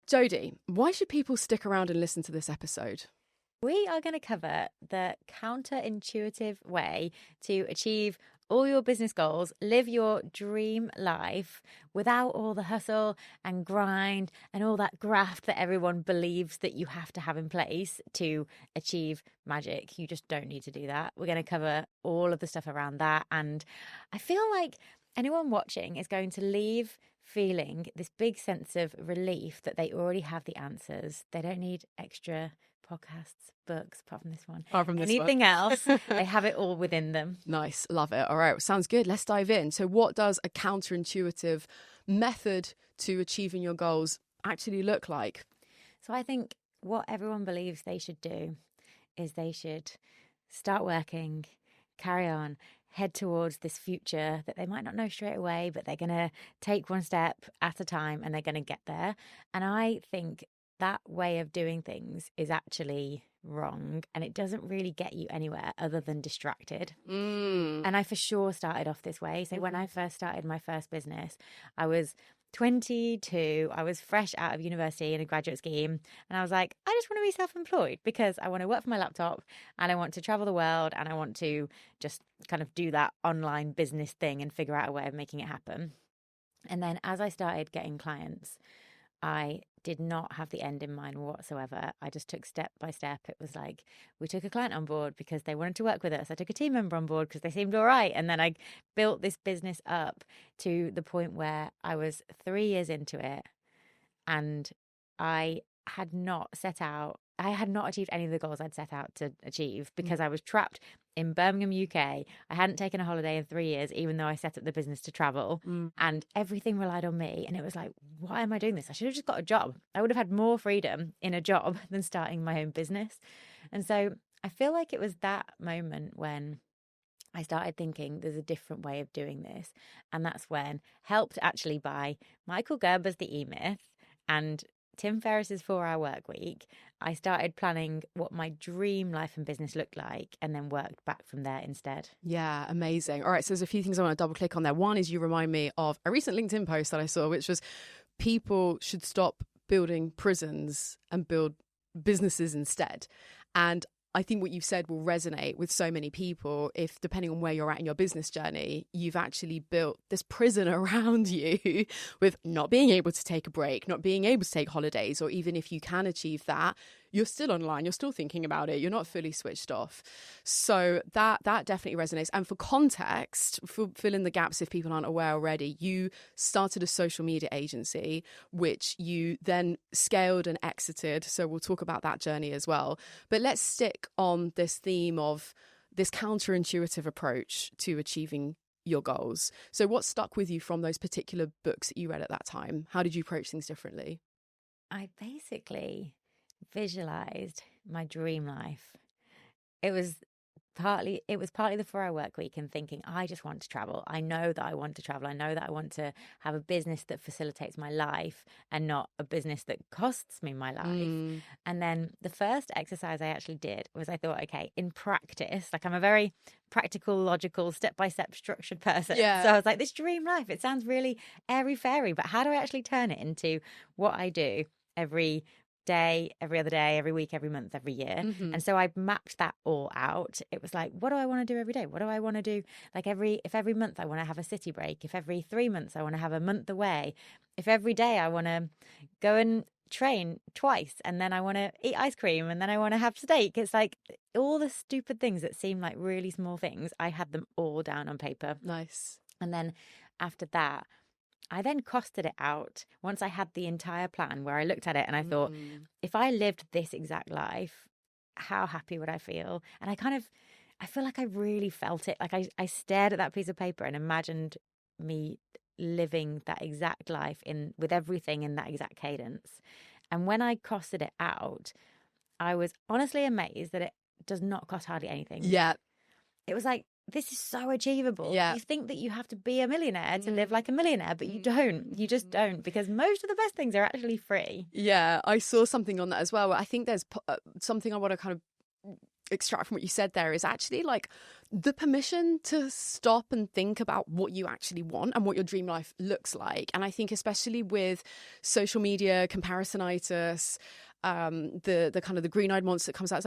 Jodie, why should people stick around and listen to this episode? We are going to cover the counterintuitive way to achieve all your business goals, live your dream life without all the hustle and grind and all that graft that everyone believes that you have to have in place to achieve magic. You just don't need to do that. We're going to cover all of the stuff around that. And I feel like anyone watching is going to leave feeling this big sense of relief that they already have the answers. They don't need extra podcasts, books, apart from this one. Anything else, they have it all within them. Nice. Love it. All right. Sounds good. Let's dive in. So what does a counterintuitive method to achieving your goals actually look like? So I think what everyone believes they should do is they should start working, carry on, head towards this future that they might not know straight away, but they're going to take one step at a time and they're going to get there. And I think that way of doing things is actually wrong, and it doesn't really get you anywhere other than distracted. And I for sure started off this way. So when I first started my first business, I was 22. I was fresh out of university in a graduate scheme, and I was like, I just want to be self-employed because I want to work from my laptop and I want to travel the world and I want to just kind of do that online business thing and figure out a way of making it happen. And then as I started getting clients, I did not have the end in mind whatsoever. I just took step by step. It was like we took a client on board because they wanted to work with us. I took a team member on board because they seemed all right. And then I built this business up to the point where I was 3 years into it and I had not achieved any of the goals I'd set out to achieve because I was trapped in Birmingham, UK. I hadn't taken a holiday in 3 years, even though I set up the business to travel, and everything relied on me. And it was like, why am I doing this? I should have just got a job. I would have had more freedom in a job than starting my own business. And so I feel like it was that moment when I started thinking there's a different way of doing this. And that's when, helped actually by Michael Gerber's The E-Myth and Tim Ferriss's 4-Hour Work Week, I started planning what my dream life and business looked like and then worked back from there instead. Yeah, amazing. All right, so there's a few things I want to double click on there. One is you remind me of a recent LinkedIn post that I saw, which was people should stop building prisons and build businesses instead. And I think what you've said will resonate with so many people if, depending on where you're at in your business journey, you've actually built this prison around you with not being able to take a break, not being able to take holidays, or even if you can achieve that, you're still online, you're still thinking about it, you're not fully switched off. So that definitely resonates. And for context, fill in the gaps if people aren't aware already, you started a social media agency, which you then scaled and exited. So we'll talk about that journey as well. But let's stick on this theme of this counterintuitive approach to achieving your goals. So what stuck with you from those particular books that you read at that time? How did you approach things differently? I basically visualized my dream life. It was partly the 4-Hour Work Week and thinking, I just want to travel. I know that I want to travel. I know that I want to have a business that facilitates my life and not a business that costs me my life. And then the first exercise I actually did was I thought, okay, in practice, like I'm a very practical, logical, step-by-step structured person. Yeah. So I was like, this dream life, it sounds really airy-fairy, but how do I actually turn it into what I do every day, every other day, every week, every month, every year? And so I mapped that all out. It was like, what do I want to do every day? What do I want to do? Like if every month I want to have a city break, if every 3 months I want to have a month away, if every day I want to go and train twice and then I want to eat ice cream and then I want to have steak. It's like all the stupid things that seem like really small things, I had them all down on paper. Nice. And then after that, I then costed it out once I had the entire plan where I looked at it and I thought, if I lived this exact life, how happy would I feel? And I feel like I really felt it. Like I stared at that piece of paper and imagined me living that exact life with everything in that exact cadence. And when I costed it out, I was honestly amazed that it does not cost hardly anything. Yeah. It was like, this is so achievable. Yeah. You think that you have to be a millionaire to live like a millionaire, but you don't. You just don't, because most of the best things are actually free. Yeah, I saw something on that as well. I think there's something I want to kind of extract from what you said there is actually like the permission to stop and think about what you actually want and what your dream life looks like. And I think especially with social media comparisonitis, the kind of the green-eyed monster that comes out,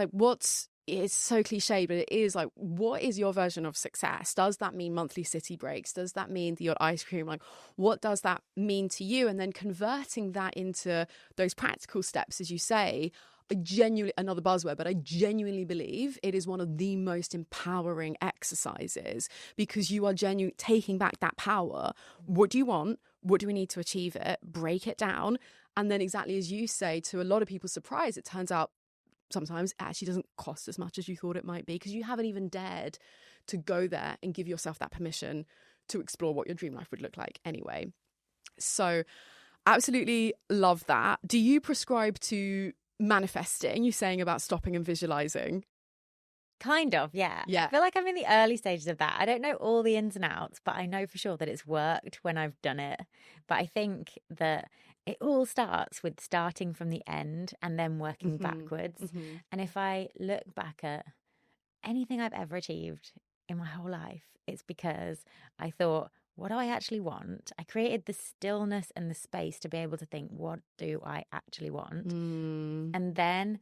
it's so cliche, but it is like, what is your version of success? Does that mean monthly city breaks? Does that mean the odd ice cream? Like, what does that mean to you? And then converting that into those practical steps, as you say, another buzzword, but I genuinely believe it is one of the most empowering exercises, because you are taking back that power. What do you want? What do we need to achieve it? Break it down. And then exactly as you say, to a lot of people's surprise, it turns out sometimes it actually doesn't cost as much as you thought it might be, because you haven't even dared to go there and give yourself that permission to explore what your dream life would look like anyway. So absolutely love that. Do you prescribe to manifesting? You saying about stopping and visualizing? Kind of, yeah. Yeah. I feel like I'm in the early stages of that. I don't know all the ins and outs, but I know for sure that it's worked when I've done it. But I think that it all starts with starting from the end and then working backwards. And if I look back at anything I've ever achieved in my whole life, it's because I thought, what do I actually want? I created the stillness and the space to be able to think, what do I actually want? And then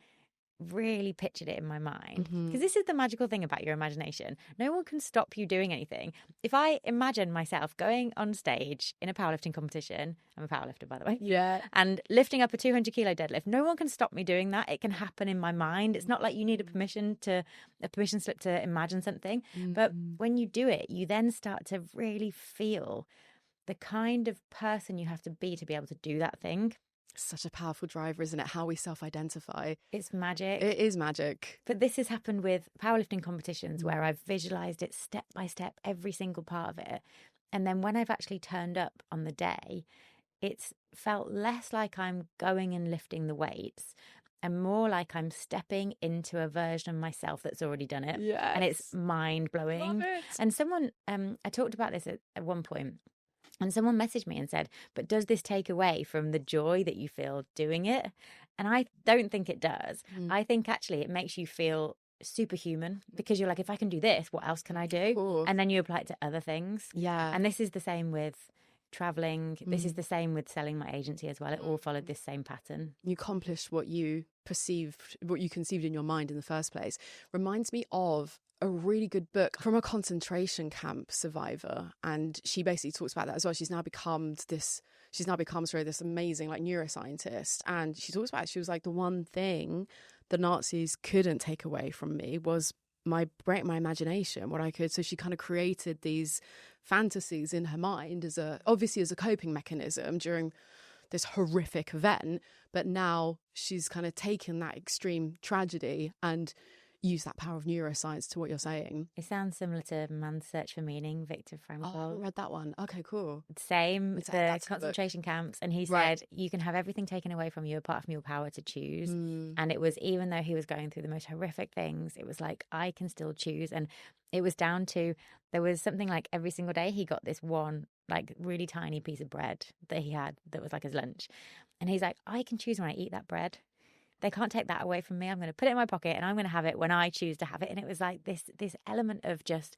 really pictured it in my mind, because this is the magical thing about your imagination. No one can stop you doing anything. If I imagine myself going on stage in a powerlifting competition, I'm a powerlifter, by the way, and lifting up a 200 kilo deadlift, no one can stop me doing that. It can happen in my mind. It's not like you need a permission slip to imagine something, but when you do it, you then start to really feel the kind of person you have to be able to do that thing. Such a powerful driver, isn't it? How we self-identify. It's magic. It is magic. But this has happened with powerlifting competitions where I've visualized it step by step, every single part of it. And then when I've actually turned up on the day, it's felt less like I'm going and lifting the weights and more like I'm stepping into a version of myself that's already done it. Yes. And it's mind-blowing. Love it. And someone, I talked about this at one point. And someone messaged me and said, but does this take away from the joy that you feel doing it? And I don't think it does. I think actually it makes you feel superhuman, because you're like, if I can do this, what else can I do? And then you apply it to other things. Yeah. And this is the same with traveling. This is the same with selling my agency as well. It all followed this same pattern. You accomplished what you conceived in your mind in the first place. Reminds me of a really good book from a concentration camp survivor, and she basically talks about that as well. She's now become this amazing like neuroscientist, and she talks about it. She was like, the one thing the Nazis couldn't take away from me was my imagination, what I could. So she kind of created these fantasies in her mind obviously as a coping mechanism during this horrific event, but now she's kind of taken that extreme tragedy and use that power of neuroscience to what you're saying. It sounds similar to Man's Search for Meaning, Viktor Frankl. Oh, I read that one. Okay, cool. Same, the concentration camps. And he said, you can have everything taken away from you apart from your power to choose. And it was, even though he was going through the most horrific things, it was like, I can still choose. And it was down to, there was something like every single day he got this one like really tiny piece of bread that he had that was like his lunch. And he's like, I can choose when I eat that bread. They can't take that away from me. I'm going to put it in my pocket and I'm going to have it when I choose to have it. And it was like this element of just,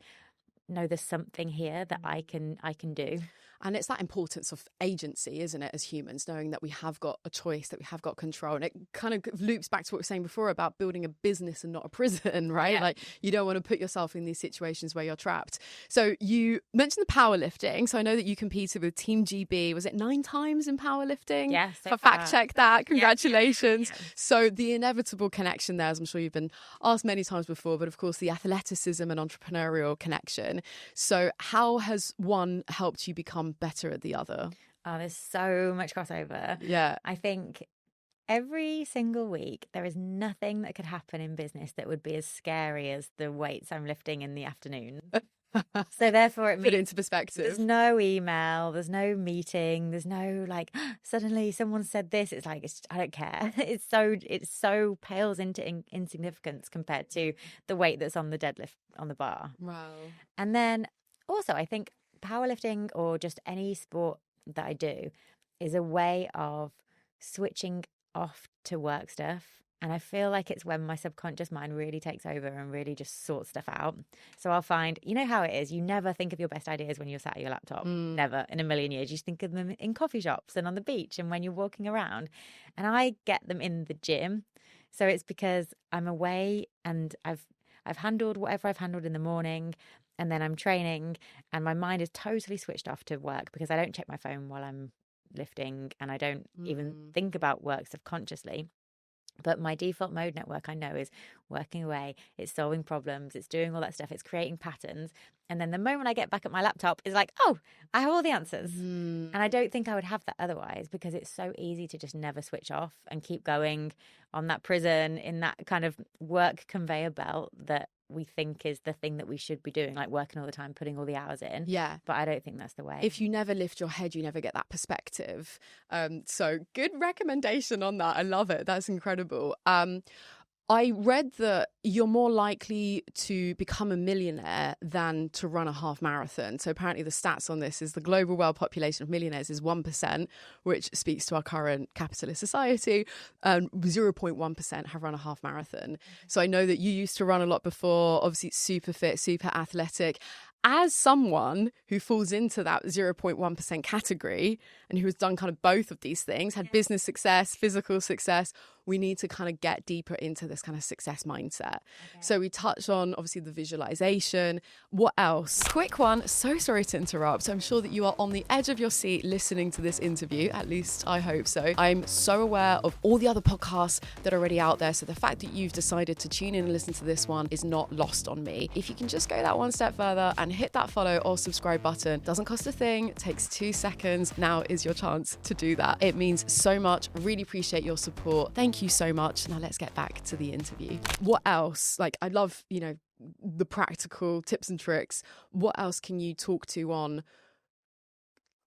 no, there's something here that I can do. And it's that importance of agency, isn't it, as humans, knowing that we have got a choice, that we have got control. And it kind of loops back to what we were saying before about building a business and not a prison, right? Yeah. Like, you don't want to put yourself in these situations where you're trapped. So you mentioned the powerlifting. So I know that you competed with Team GB. Was it 9 times in powerlifting? Yes. So fact check that. Congratulations. Yeah. So the inevitable connection there, as I'm sure you've been asked many times before, but of course the athleticism and entrepreneurial connection. So how has one helped you become better at the other? Oh, there's so much crossover. Yeah. I think every single week there is nothing that could happen in business that would be as scary as the weights I'm lifting in the afternoon. So therefore it means put it into perspective. There's no email, there's no meeting, there's no like suddenly someone said this. It's like, I don't care. It's so pales into insignificance compared to the weight that's on the deadlift on the bar. Wow. And then also I think powerlifting or just any sport that I do is a way of switching off to work stuff And I feel like it's when my subconscious mind really takes over and really just sorts stuff out. So I'll find, you know how it is, you never think of your best ideas when you're sat at your laptop. Never in a million years. You just think of them in coffee shops and on the beach and when you're walking around. And I get them in the gym. So it's because I'm away and I've handled whatever I've handled in the morning, and then I'm training and my mind is totally switched off to work because I don't check my phone while I'm lifting and I don't even think about work subconsciously. But my default mode network, I know, is working away. It's solving problems. It's doing all that stuff. It's creating patterns. And then the moment I get back at my laptop, it's like, oh, I have all the answers. And I don't think I would have that otherwise, because it's so easy to just never switch off and keep going on that prison in that kind of work conveyor belt that we think is the thing that we should be doing, like working all the time, putting all the hours in. Yeah. But I don't think that's the way. If you never lift your head, you never get that perspective. So good recommendation on that. I love it. That's incredible. I read that you're more likely to become a millionaire than to run a half marathon. So apparently the stats on this is the global world population of millionaires is 1%, which speaks to our current capitalist society. 0.1% have run a half marathon. So I know that you used to run a lot before, obviously super fit, super athletic. As someone who falls into that 0.1% category and who has done kind of both of these things, had business success, physical success, we need to kind of get deeper into this kind of success mindset. Okay. So we touched on, obviously, the visualization. What else? Quick one. So sorry to interrupt. I'm sure that you are on the edge of your seat listening to this interview. At least I hope so. I'm so aware of all the other podcasts that are already out there. So the fact that you've decided to tune in and listen to this one is not lost on me. If you can just go that one step further and hit that follow or subscribe button, doesn't cost a thing, takes 2 seconds. Now is your chance to do that. It means so much. Really appreciate your support. Thank you so much. Now let's get back to the interview. What else? Like, I love, the practical tips and tricks. What else can you talk to on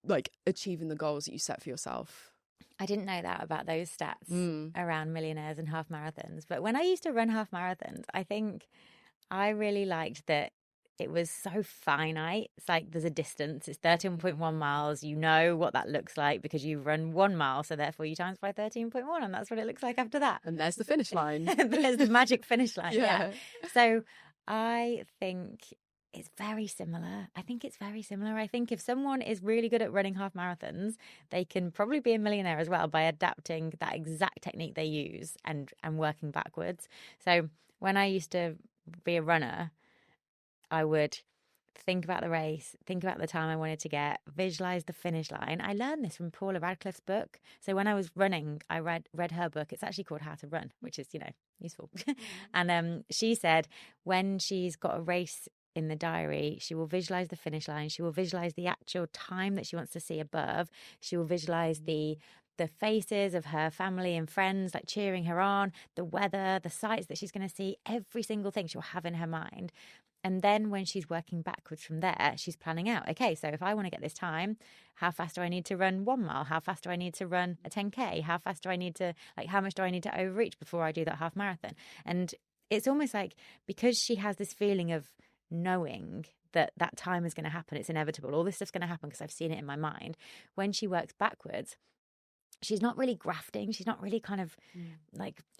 like achieving the goals that you set for yourself? I didn't know that about those stats around millionaires and half marathons. But when I used to run half marathons, I think I really liked that it was so finite. It's like there's a distance. It's 13.1 miles. You know what that looks like because you run 1 mile. So therefore you times by 13.1 and that's what it looks like after that. And there's the finish line. There's the magic finish line. Yeah. So I think it's very similar. I think if someone is really good at running half marathons, they can probably be a millionaire as well by adapting that exact technique they use and working backwards. So when I used to be a runner, I would think about the race, think about the time I wanted to get, visualize the finish line. I learned this from Paula Radcliffe's book. So when I was running, I read her book. It's actually called How to Run, which is, useful. And she said when she's got a race in the diary, she will visualize the finish line. She will visualize the actual time that she wants to see above. She will visualize the faces of her family and friends like cheering her on, the weather, the sights that she's going to see, every single thing she'll have in her mind. And then when she's working backwards from there, she's planning out, okay, so if I want to get this time, how fast do I need to run 1 mile? How fast do I need to run a 10K? How fast do I need to, how much do I need to overreach before I do that half marathon? And it's almost like because she has this feeling of knowing that time is going to happen, it's inevitable, all this stuff's going to happen because I've seen it in my mind. When she works backwards, she's not really grafting. She's not really kind of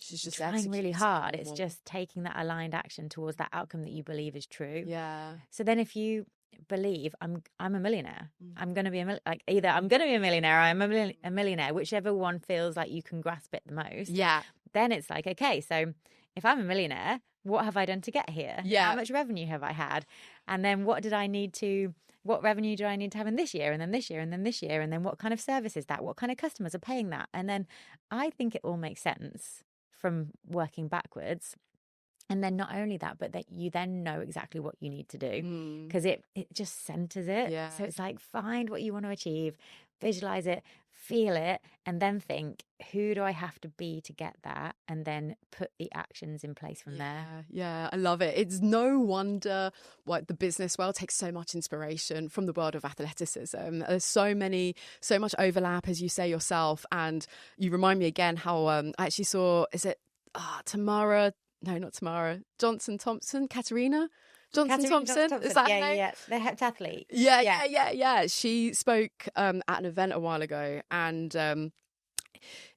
she's just trying really hard. It's just taking that aligned action towards that outcome that you believe is true. Yeah. So then if you believe I'm a millionaire, I'm going to be either I'm going to be a millionaire or I'm a millionaire, whichever one feels like you can grasp it the most. Yeah. Then it's like, okay, so if I'm a millionaire, what have I done to get here? Yeah. How much revenue have I had? And then what revenue do I need to have in this year and then this year and then this year? And then what kind of service is that? What kind of customers are paying that? And then I think it all makes sense from working backwards. And then not only that, but that you then know exactly what you need to do because it just centers it. Yeah. So it's like find what you want to achieve, visualize it, feel it, and then think, who do I have to be to get that? And then put the actions in place from there. Yeah, I love it. It's no wonder why the business world takes so much inspiration from the world of athleticism. There's so much overlap, as you say yourself. And you remind me again how I actually saw, is it Tamara? No, not Tamara. Katerina Johnson-Thompson. Is that her name? Yeah. The heptathlete. Yeah. She spoke at an event a while ago, and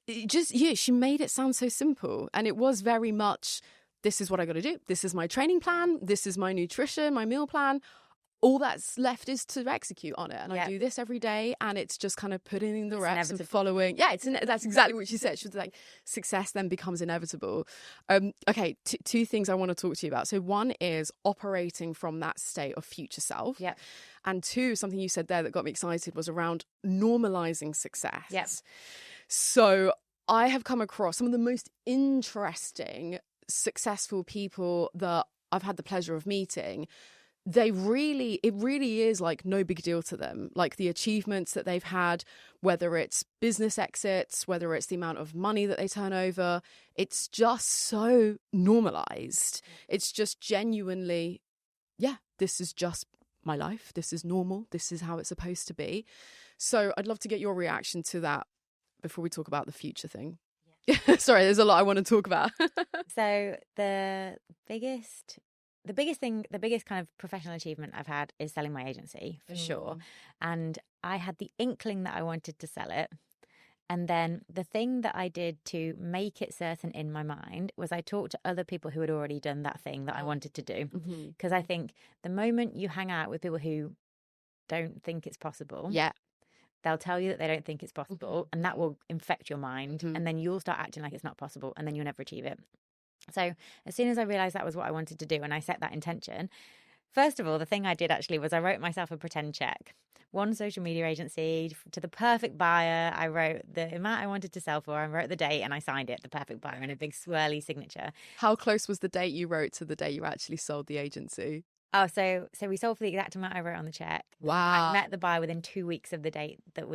She made it sound so simple. And it was very much, this is what I got to do. This is my training plan. This is my nutrition, my meal plan. All that's left is to execute on it. And I do this every day, and it's just kind of putting in the reps and following. Yeah, that's exactly what she said. She was like, success then becomes inevitable. Okay, two things I want to talk to you about. So one is operating from that state of future self. Yeah. And two, something you said there that got me excited was around normalizing success. Yes. So I have come across some of the most interesting, successful people that I've had the pleasure of meeting. It really is like no big deal to them. Like the achievements that they've had, whether it's business exits, whether it's the amount of money that they turn over, it's just so normalized. It's just genuinely, this is just my life. This is normal. This is how it's supposed to be. So I'd love to get your reaction to that before we talk about the future thing. Yeah. Sorry, there's a lot I want to talk about. So the biggest kind of professional achievement I've had is selling my agency, for sure. And I had the inkling that I wanted to sell it. And then the thing that I did to make it certain in my mind was I talked to other people who had already done that thing that I wanted to do. Because I think the moment you hang out with people who don't think it's possible, they'll tell you that they don't think it's possible, and that will infect your mind. And then you'll start acting like it's not possible, and then you'll never achieve it. So as soon as I realised that was what I wanted to do and I set that intention, first of all, the thing I did actually was I wrote myself a pretend check. One social media agency to the perfect buyer. I wrote the amount I wanted to sell for. I wrote the date and I signed it, the perfect buyer, in a big swirly signature. How close was the date you wrote to the day you actually sold the agency? Oh, so we sold for the exact amount I wrote on the check. Wow. I met the buyer within 2 weeks of the date that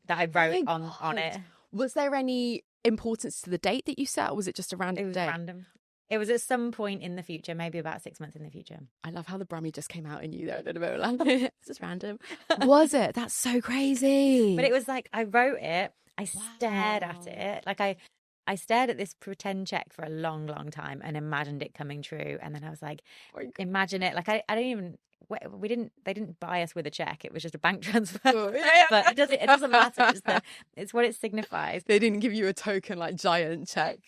I wrote on it. Was there any importance to the date that you set, or was it just a random It was date? random. It was at some point in the future, maybe about 6 months in the future. I love how the Brummy just came out in you there a little bit. Like, it's just random. Was it? That's so crazy. But it was like, I wrote it, I stared at it. Like I stared at this pretend check for a long, long time and imagined it coming true. And then I was like, imagine it. Like I don't even, they didn't buy us with a check. It was just a bank transfer. But it doesn't matter. It's what it signifies. They didn't give you a token, like giant check.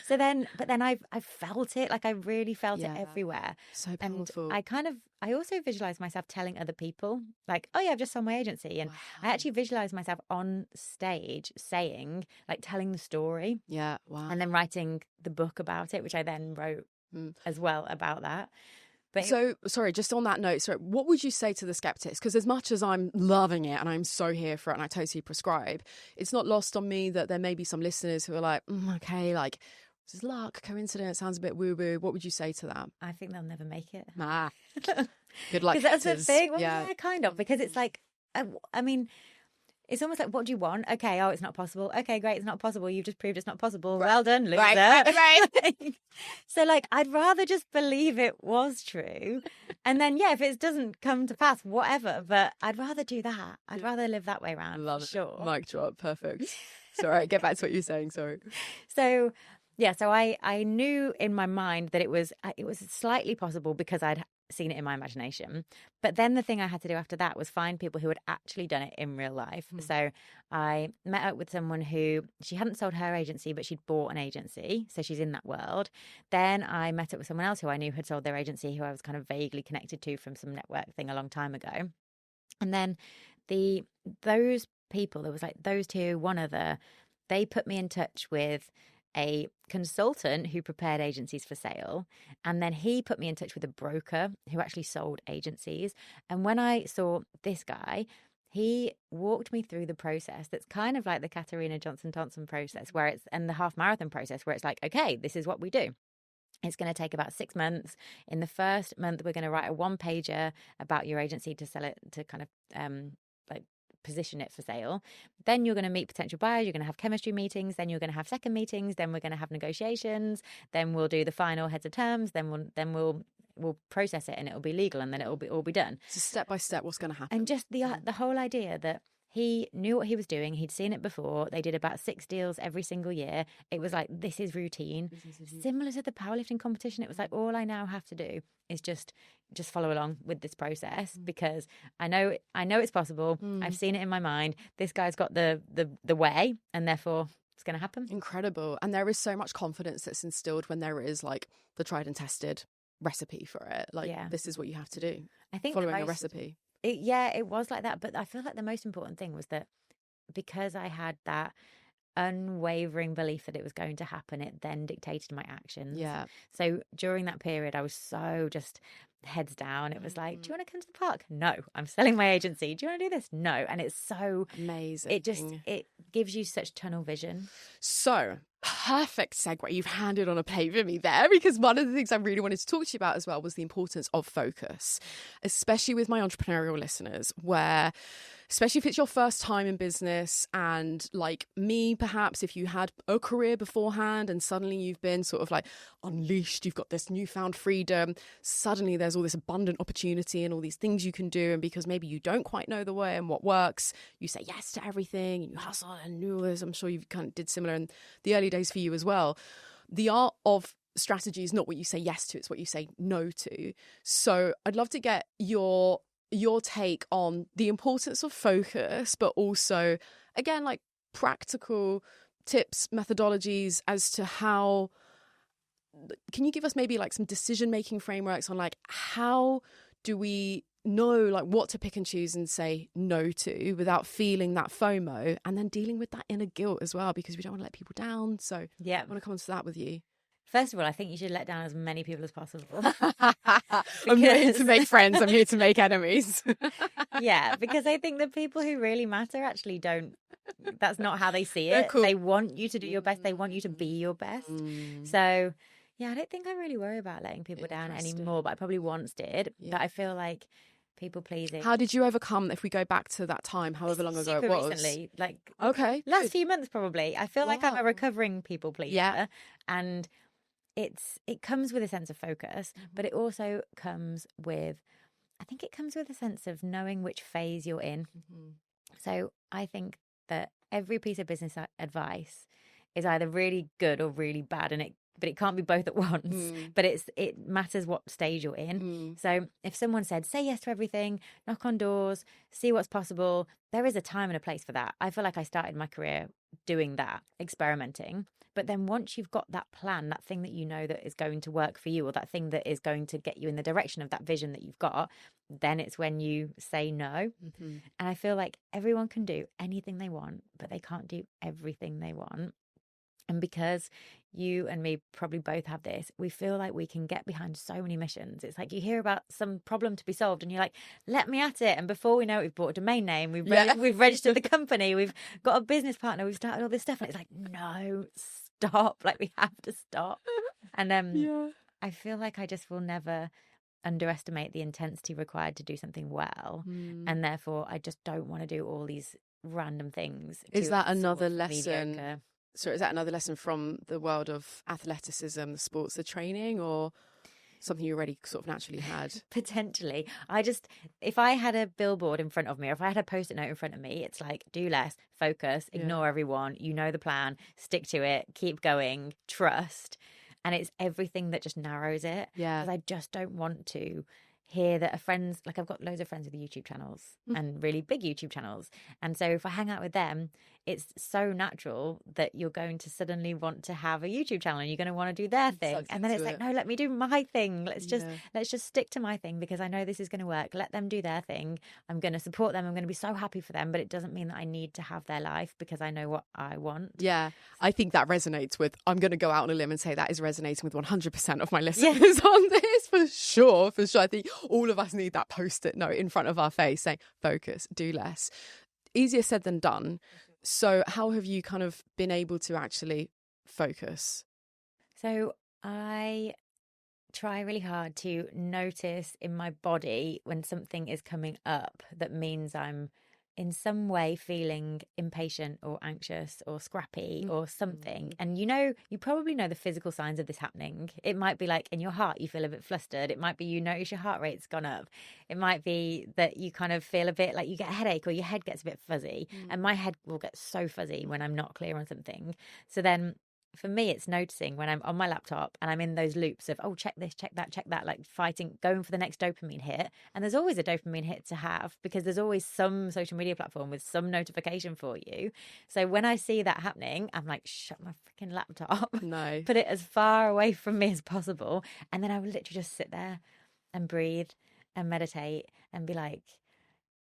But then I felt it. Like I really felt it everywhere. So powerful. And I also visualized myself telling other people, like, oh yeah, I've just sold my agency. And I actually visualized myself on stage saying, like, telling the story. Yeah. Wow. And then writing the book about it, which I then wrote as well about that. But sorry, just on that note, what would you say to the skeptics? Because as much as I'm loving it and I'm so here for it and I totally prescribe, it's not lost on me that there may be some listeners who are like, okay, like, this is luck, coincidence, sounds a bit woo-woo. What would you say to that? I think they'll never make it. Good luck. Because that's the thing. Well, yeah, kind of. Because it's like, I mean, it's almost like, what do you want? Okay, oh, it's not possible. Okay, great, it's not possible. You've just proved it's not possible. Right. Well done, loser. Right. So, like, I'd rather just believe it was true. And then, yeah, if it doesn't come to pass, whatever. But I'd rather do that. I'd rather live that way around. Love it. Sure. Mic drop. Perfect. Sorry, get back to what you were saying. Sorry. So, yeah, so I knew in my mind that it was slightly possible because I'd seen it in my imagination. But then the thing I had to do after that was find people who had actually done it in real life. So I met up with someone who, she hadn't sold her agency, but she'd bought an agency. So she's in that world. Then I met up with someone else who I knew had sold their agency, who I was kind of vaguely connected to from some network thing a long time ago. And then those people, there was like those two, one other, they put me in touch with a consultant who prepared agencies for sale. And then he put me in touch with a broker who actually sold agencies. And when I saw this guy, he walked me through the process that's kind of like the Katarina Johnson-Thompson process, and the half marathon process, where it's like, okay, this is what we do. It's going to take about 6 months. In the first month, we're going to write a one-pager about your agency to sell it, to kind of position it for sale. Then you're going to meet potential buyers, you're going to have chemistry meetings, then you're going to have second meetings, then we're going to have negotiations, then we'll do the final heads of terms, then we'll process it and it'll be legal, and then it'll all be done. So step by step, what's going to happen? And just the whole idea that he knew what he was doing. He'd seen it before. They did about 6 deals every single year. It was like, this is routine. Similar to the powerlifting competition, it was like, all I now have to do is just follow along with this process, because I know it's possible. I've seen it in my mind. This guy's got the way, and therefore it's going to happen. Incredible. And there is so much confidence that's instilled when there is like the tried and tested recipe for it. Like, this is what you have to do. I think following a recipe. It was like that. But I feel like the most important thing was that because I had that unwavering belief that it was going to happen, it then dictated my actions. Yeah. So during that period, I was so just heads down. It was like, do you want to come to the park? No, I'm selling my agency. Do you want to do this? No. And it's so amazing. It gives you such tunnel vision. So perfect segue you've handed on a plate for me there, because one of the things I really wanted to talk to you about as well was the importance of focus, especially with my entrepreneurial listeners, where especially if it's your first time in business, and like me, perhaps if you had a career beforehand and suddenly you've been sort of like unleashed, you've got this newfound freedom, suddenly there's all this abundant opportunity and all these things you can do, and because maybe you don't quite know the way and what works, you say yes to everything and you hustle and do all this. I'm sure you kind of did similar in the early days for you as well. The art of strategy is not what you say yes to, it's what you say no to. So I'd love to get your take on the importance of focus, but also, again, like practical tips, methodologies as to how, can you give us maybe like some decision-making frameworks on like how do we know like what to pick and choose and say no to without feeling that FOMO, and then dealing with that inner guilt as well, because we don't want to let people down. So I want to come on to that with you. First of all, I think you should let down as many people as possible. I'm not here to make friends. I'm here to make enemies. Yeah, because I think the people who really matter actually don't. That's not how they see it. Cool. They want you to do your best. They want you to be your best. So, yeah, I don't think I really worry about letting people down anymore, but I probably once did. Yeah. But I feel like people pleasing. How did you overcome, if we go back to that time, however long ago it was? Recently, like last few months probably. I feel like I'm a recovering people pleaser, and it comes with a sense of focus, but it also comes with, I think it comes with a sense of knowing which phase you're in. So I think that every piece of business advice is either really good or really bad, but it can't be both at once. But it matters what stage you're in. So if someone said, say yes to everything, knock on doors, see what's possible, there is a time and a place for that. I feel like I started my career doing that, experimenting. But then once you've got that plan, that thing that you know that is going to work for you, or that thing that is going to get you in the direction of that vision that you've got, then it's when you say no. And I feel like everyone can do anything they want, but they can't do everything they want. And because you and me probably both have this, we feel like we can get behind so many missions. It's like you hear about some problem to be solved and you're like, let me at it. And before we know it, we've bought a domain name, we've registered the company, we've got a business partner, we've started all this stuff. And it's like, no, stop. Like, we have to stop. And I feel like I just will never underestimate the intensity required to do something well. And therefore, I just don't want to do all these random things. Is that another lesson? Mediocre. So is that another lesson from the world of athleticism, the sports, the training, or something you already sort of naturally had? Potentially. If I had a billboard in front of me, or if I had a Post-it note in front of me, it's like, do less, focus, ignore everyone, you know the plan, stick to it, keep going, trust. And it's everything that just narrows it. Yeah. Because I just don't want to hear that I've got loads of friends with YouTube channels and really big YouTube channels. And so if I hang out with them, it's so natural that you're going to suddenly want to have a YouTube channel and you're going to want to do their thing. And then it's like, no, let me do my thing. Let's just stick to my thing, because I know this is going to work. Let them do their thing. I'm going to support them. I'm going to be so happy for them, but it doesn't mean that I need to have their life, because I know what I want. Yeah. I think that resonates with, I'm going to go out on a limb and say that is resonating with 100% of my listeners on this, for sure. I think all of us need that Post-it note in front of our face saying, focus, do less. Easier said than done. So how have you kind of been able to actually focus? So I try really hard to notice in my body when something is coming up that means I'm in some way feeling impatient or anxious or scrappy or something, and you probably know the physical signs of this happening. It might be like in your heart you feel a bit flustered. It might be you notice your heart rate's gone up. It might be that you kind of feel a bit like you get a headache or your head gets a bit fuzzy. And my head will get so fuzzy when I'm not clear on something. So then for me, it's noticing when I'm on my laptop and I'm in those loops of, oh, check this, check that, like fighting, going for the next dopamine hit. And there's always a dopamine hit to have because there's always some social media platform with some notification for you. So when I see that happening, I'm like, shut my freaking laptop. No. Put it as far away from me as possible. And then I would literally just sit there and breathe and meditate and be like,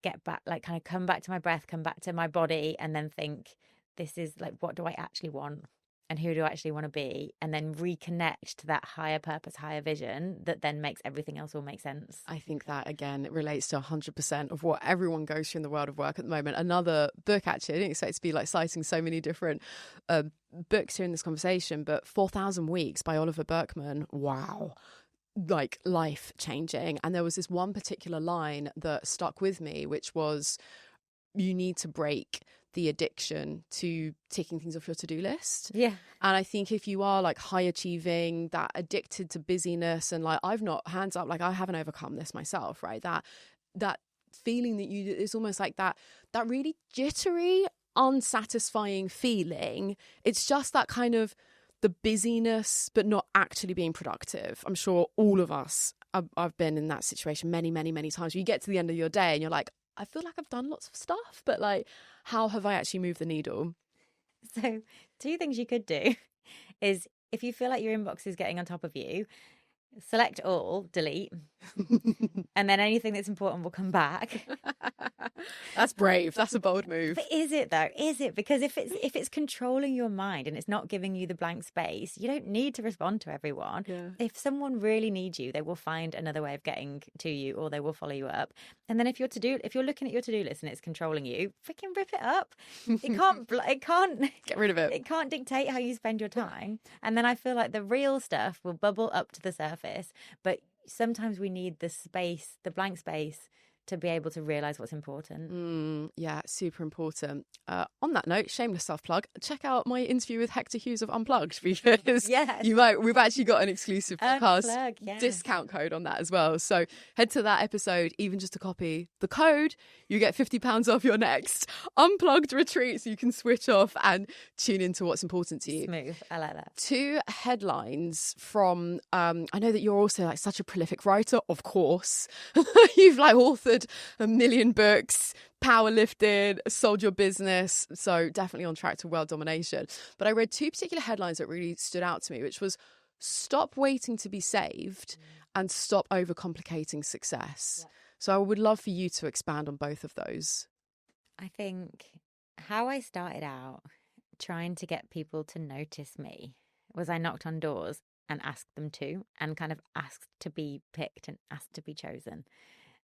get back, like kind of come back to my breath, come back to my body, and then think, this is like, what do I actually want? And who do I actually want to be? And then reconnect to that higher purpose, higher vision that then makes everything else all make sense. I think that, again, it relates to 100% of what everyone goes through in the world of work at the moment. Another book, actually, I didn't expect it to be like citing so many different books here in this conversation, but 4,000 Weeks by Oliver Burkeman. Wow. Like life changing. And there was this one particular line that stuck with me, which was, you need to break the addiction to ticking things off your to-do list. Yeah. And I think if you are like high achieving, that addicted to busyness, and like I've not, hands up, like I haven't overcome this myself, right? That feeling that you, it's almost like that really jittery, unsatisfying feeling. It's just that kind of the busyness, but not actually being productive. I'm sure all of us, I've been in that situation many, many, many times. You get to the end of your day and you're like, I feel like I've done lots of stuff, but like, how have I actually moved the needle? So 2 things you could do is, if you feel like your inbox is getting on top of you, select all, delete, and then anything that's important will come back. That's brave. That's a bold move. But is it though? Is it? Because if it's controlling your mind and it's not giving you the blank space, you don't need to respond to everyone. Yeah. If someone really needs you, they will find another way of getting to you, or they will follow you up. And then if you're looking at your to-do list and it's controlling you, freaking rip it up. It can't get rid of it. It can't dictate how you spend your time. And then I feel like the real stuff will bubble up to the surface, but sometimes we need the space, the blank space, to be able to realise what's important. Yeah, super important. On that note, shameless self-plug, check out my interview with Hector Hughes of Unplugged, because we've actually got an exclusive podcast discount code on that as well. So head to that episode, even just to copy the code, you get £50 off your next Unplugged retreat, so you can switch off and tune into what's important to you. Smooth, I like that. 2 headlines from, I know that you're also like such a prolific writer, of course. You've like authored 1 million books, powerlifted, sold your business, so definitely on track to world domination. But I read 2 particular headlines that really stood out to me, which was stop waiting to be saved and stop overcomplicating success. Yeah. So I would love for you to expand on both of those. I think how I started out trying to get people to notice me was I knocked on doors and asked them to, and kind of asked to be picked and asked to be chosen.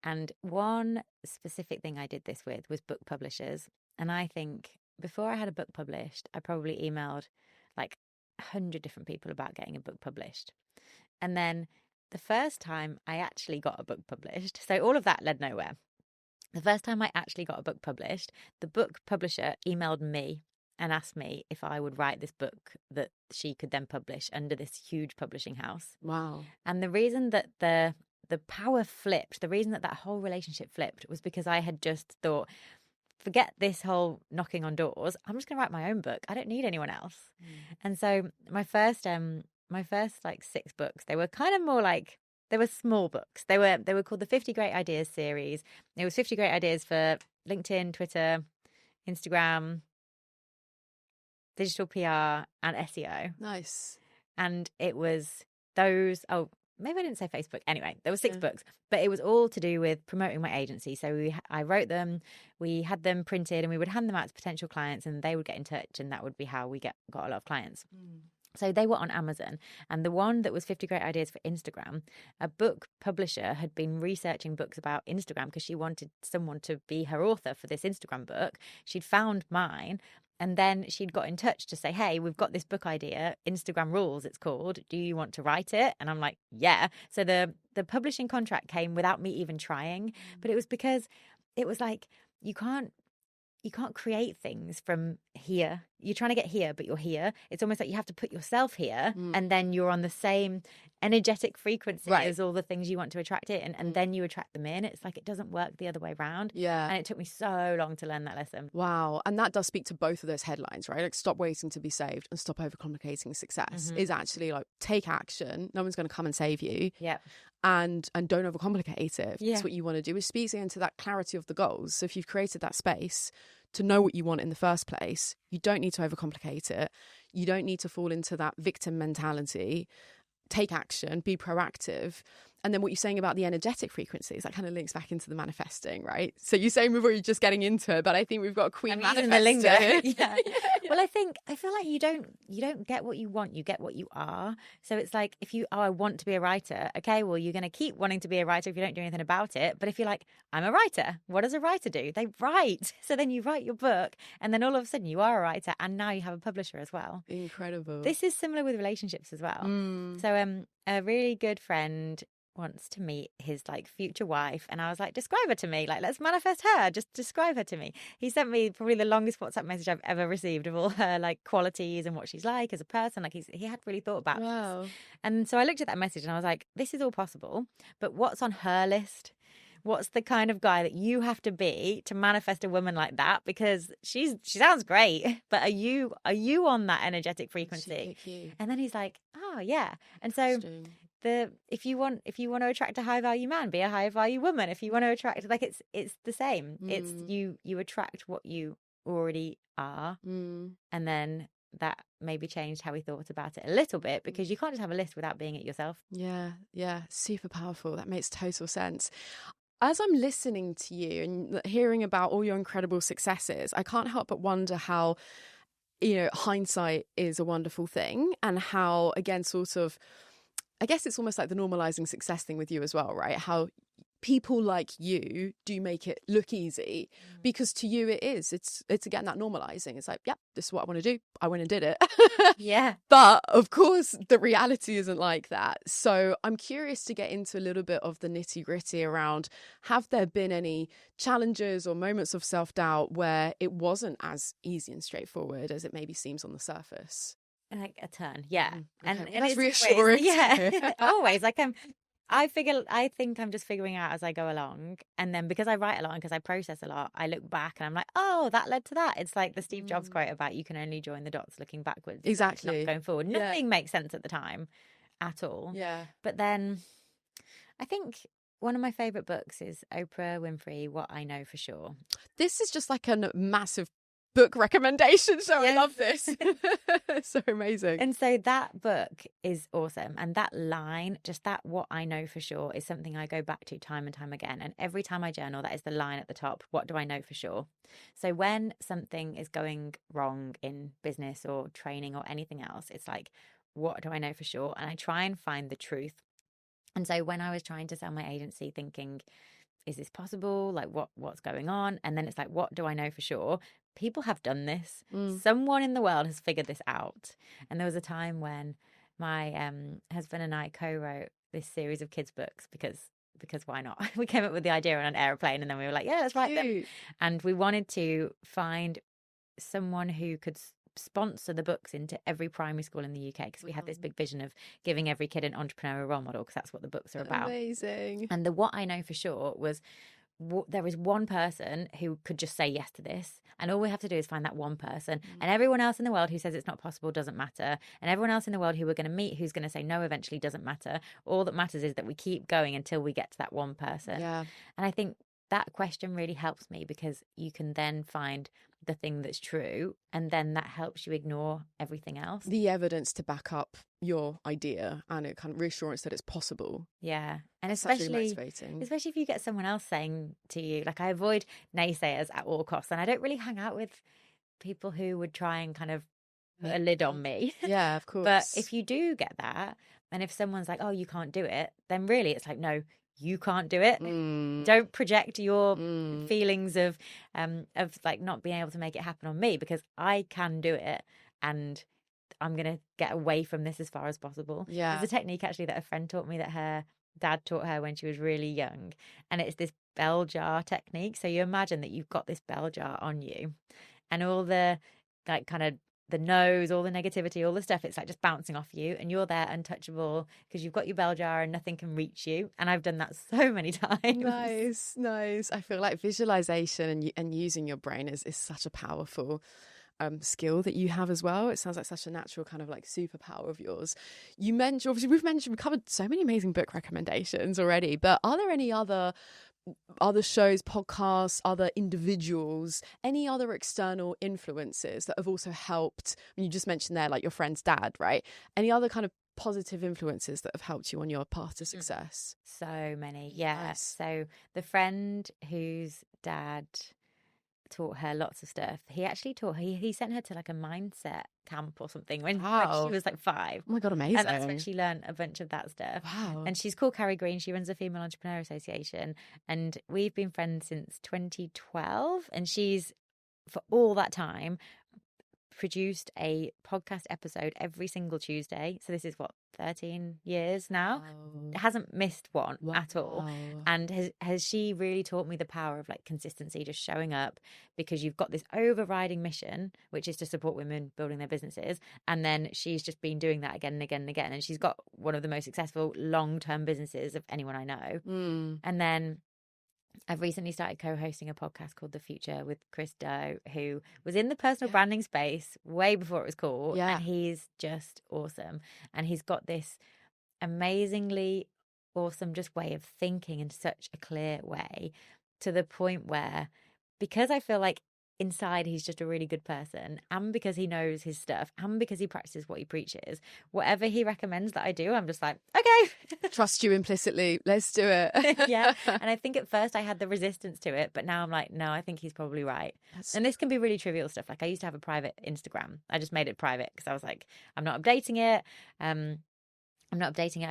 And one specific thing I did this with was book publishers. And I think before I had a book published, I probably emailed like 100 different people about getting a book published. And then the first time I actually got a book published, so all of that led nowhere. The first time I actually got a book published, the book publisher emailed me and asked me if I would write this book that she could then publish under this huge publishing house. Wow. And the reason that the power flipped, the reason that whole relationship flipped, was because I had just thought, forget this whole knocking on doors, I'm just going to write my own book. I don't need anyone else. And so my first like 6 books, they were kind of more like, they were small books. They were called the 50 Great Ideas series. It was 50 great ideas for LinkedIn, Twitter, Instagram, digital PR, and SEO. Nice. And it was those, maybe I didn't say Facebook. Anyway, there were 6 books, but it was all to do with promoting my agency. So I wrote them, we had them printed, and we would hand them out to potential clients, and they would get in touch, and that would be how we got a lot of clients. So they were on Amazon. And the one that was 50 Great Ideas for Instagram, a book publisher had been researching books about Instagram because she wanted someone to be her author for this Instagram book. She'd found mine. And then she'd got in touch to say, hey, we've got this book idea, Instagram Rules, it's called. Do you want to write it? And I'm like, yeah. So the publishing contract came without me even trying. But it was because it was like, you can't create things from here. You're trying to get here, but you're here. It's almost like you have to put yourself here, and then you're on the same energetic frequency as all the things you want to attract in, and then you attract them in. It's like it doesn't work the other way around. Yeah. And it took me so long to learn that lesson. Wow. And that does speak to both of those headlines, right? Like, stop waiting to be saved and stop overcomplicating success is actually like, take action. No one's going to come and save you. Yeah. And don't overcomplicate it. If that's what you want to do, is speaks into that clarity of the goals. So if you've created that space to know what you want in the first place, you don't need to overcomplicate it. You don't need to fall into that victim mentality. Take action, be proactive. And then what you're saying about the energetic frequencies, that kind of links back into the manifesting, right? So you're saying before you're just getting into it, but I think we've got a queen manifestor. The lingo. Yeah. Well, I feel like you don't get what you want, you get what you are. So it's like, if you, I want to be a writer, okay, well, you're going to keep wanting to be a writer if you don't do anything about it. But if you're like, I'm a writer, what does a writer do? They write. So then you write your book, and then all of a sudden you are a writer, and now you have a publisher as well. Incredible. This is similar with relationships as well. So a really good friend wants to meet his like future wife, and I was like, describe her to me, like, let's manifest her, just describe her to me. He sent me probably the longest WhatsApp message I've ever received of all her like qualities and what she's like as a person. Like, he had really thought about this. And so I looked at that message and I was like, this is all possible, but what's on her list? What's the kind of guy that you have to be to manifest a woman like that? Because she sounds great, but are you on that energetic frequency? And then he's like, oh yeah. And so if you want to attract a high value man, be a high value woman. If you want to attract, like, it's the same. It's you attract what you already are, and then that maybe changed how we thought about it a little bit, because you can't just have a list without being it yourself. Yeah, super powerful. That makes total sense. As I'm listening to you and hearing about all your incredible successes, I can't help but wonder how, hindsight is a wonderful thing, and how, again, sort of, I guess it's almost like the normalizing success thing with you as well, right? How people like you do make it look easy, because to you it is. It's again that normalizing. It's like, yeah, this is what I want to do. I went and did it. Yeah. But of course, the reality isn't like that. So I'm curious to get into a little bit of the nitty gritty around, have there been any challenges or moments of self-doubt where it wasn't as easy and straightforward as it maybe seems on the surface? Like a turn, yeah. Okay. And that's reassuring. Yeah. Always. Like, I think I'm just figuring out as I go along. And then because I write a lot and because I process a lot, I look back and I'm like, oh, that led to that. It's like the Steve Jobs quote about, you can only join the dots looking backwards. Exactly. Not going forward. Nothing makes sense at the time at all. Yeah. But then I think one of my favourite books is Oprah Winfrey, What I Know for Sure. This is just like a massive book recommendation, so I love this. So amazing. And so that book is awesome, and that line, just that what I know for sure, is something I go back to time and time again. And every time I journal, that is the line at the top. What do I know for sure? So when something is going wrong in business or training or anything else, it's like, what do I know for sure? And I try and find the truth. And so when I was trying to sell my agency, thinking, is this possible? Like, what's going on? And then it's like, what do I know for sure? People have done this. Someone in the world has figured this out. And there was a time when my husband and I co-wrote this series of kids' books because why not? We came up with the idea on an airplane, and then we were like, yeah, let's write them. And we wanted to find someone who could sponsor the books into every primary school in the UK, because we had this big vision of giving every kid an entrepreneurial role model, because that's what the books are about. Amazing. And the what I know for sure was, there is one person who could just say yes to this, and all we have to do is find that one person, and everyone else in the world who says it's not possible doesn't matter, and everyone else in the world who we're going to meet who's going to say no eventually doesn't matter. All that matters is that we keep going until we get to that one person. And I think that question really helps me, because you can then find the thing that's true, and then that helps you ignore everything else. The evidence to back up your idea, and it kind of reassurance that it's possible. Yeah. And especially motivating. Especially if you get someone else saying to you, like, I avoid naysayers at all costs, and I don't really hang out with people who would try and kind of put a lid on me. Yeah, of course. But if you do get that, and if someone's like, oh, you can't do it, then really it's like, no, you can't do it. Don't project your feelings of like not being able to make it happen on me, because I can do it, and I'm going to get away from this as far as possible. Yeah. There's a technique actually that a friend taught me that her dad taught her when she was really young. And it's this bell jar technique. So you imagine that you've got this bell jar on you and all the like kind of the nose, all the negativity, all the stuff, it's like just bouncing off you and you're there untouchable because you've got your bell jar and nothing can reach you. And I've done that so many times. Nice. I feel like visualization and using your brain is such a powerful skill that you have as well. It sounds like such a natural kind of like superpower of yours. You mentioned, obviously we've covered so many amazing book recommendations already, but are there any other shows, podcasts, other individuals, any other external influences that have also helped? I mean, you just mentioned there, like your friend's dad, right? Any other kind of positive influences that have helped you on your path to success? So many, yeah. Nice. So the friend whose dad taught her lots of stuff, he sent her to like a mindset camp or something when she was like 5. Oh my God, amazing. And that's when she learned a bunch of that stuff. Wow. And she's called Carrie Green. She runs a Female Entrepreneur Association. And we've been friends since 2012. And she's, for all that time, produced a podcast episode every single Tuesday. So this is 13 years now. Wow. Hasn't missed one at all. And has she really taught me the power of like consistency, just showing up, because you've got this overriding mission, which is to support women building their businesses. And then she's just been doing that again and again and again. And she's got one of the most successful long-term businesses of anyone I know. And then I've recently started co-hosting a podcast called The Future with Chris Doe, who was in the personal branding space way before it was cool. Yeah. And he's just awesome. And he's got this amazingly awesome just way of thinking in such a clear way, to the point where, because I feel like inside he's just a really good person, and because he knows his stuff, and because he practices what he preaches, whatever he recommends that I do, I'm just like, okay. Trust you implicitly, let's do it. Yeah. And I think at first I had the resistance to it, but now I'm like, no, I think he's probably right. And this can be really trivial stuff. Like I used to have a private Instagram. I just made it private because I was like, I'm not updating it. I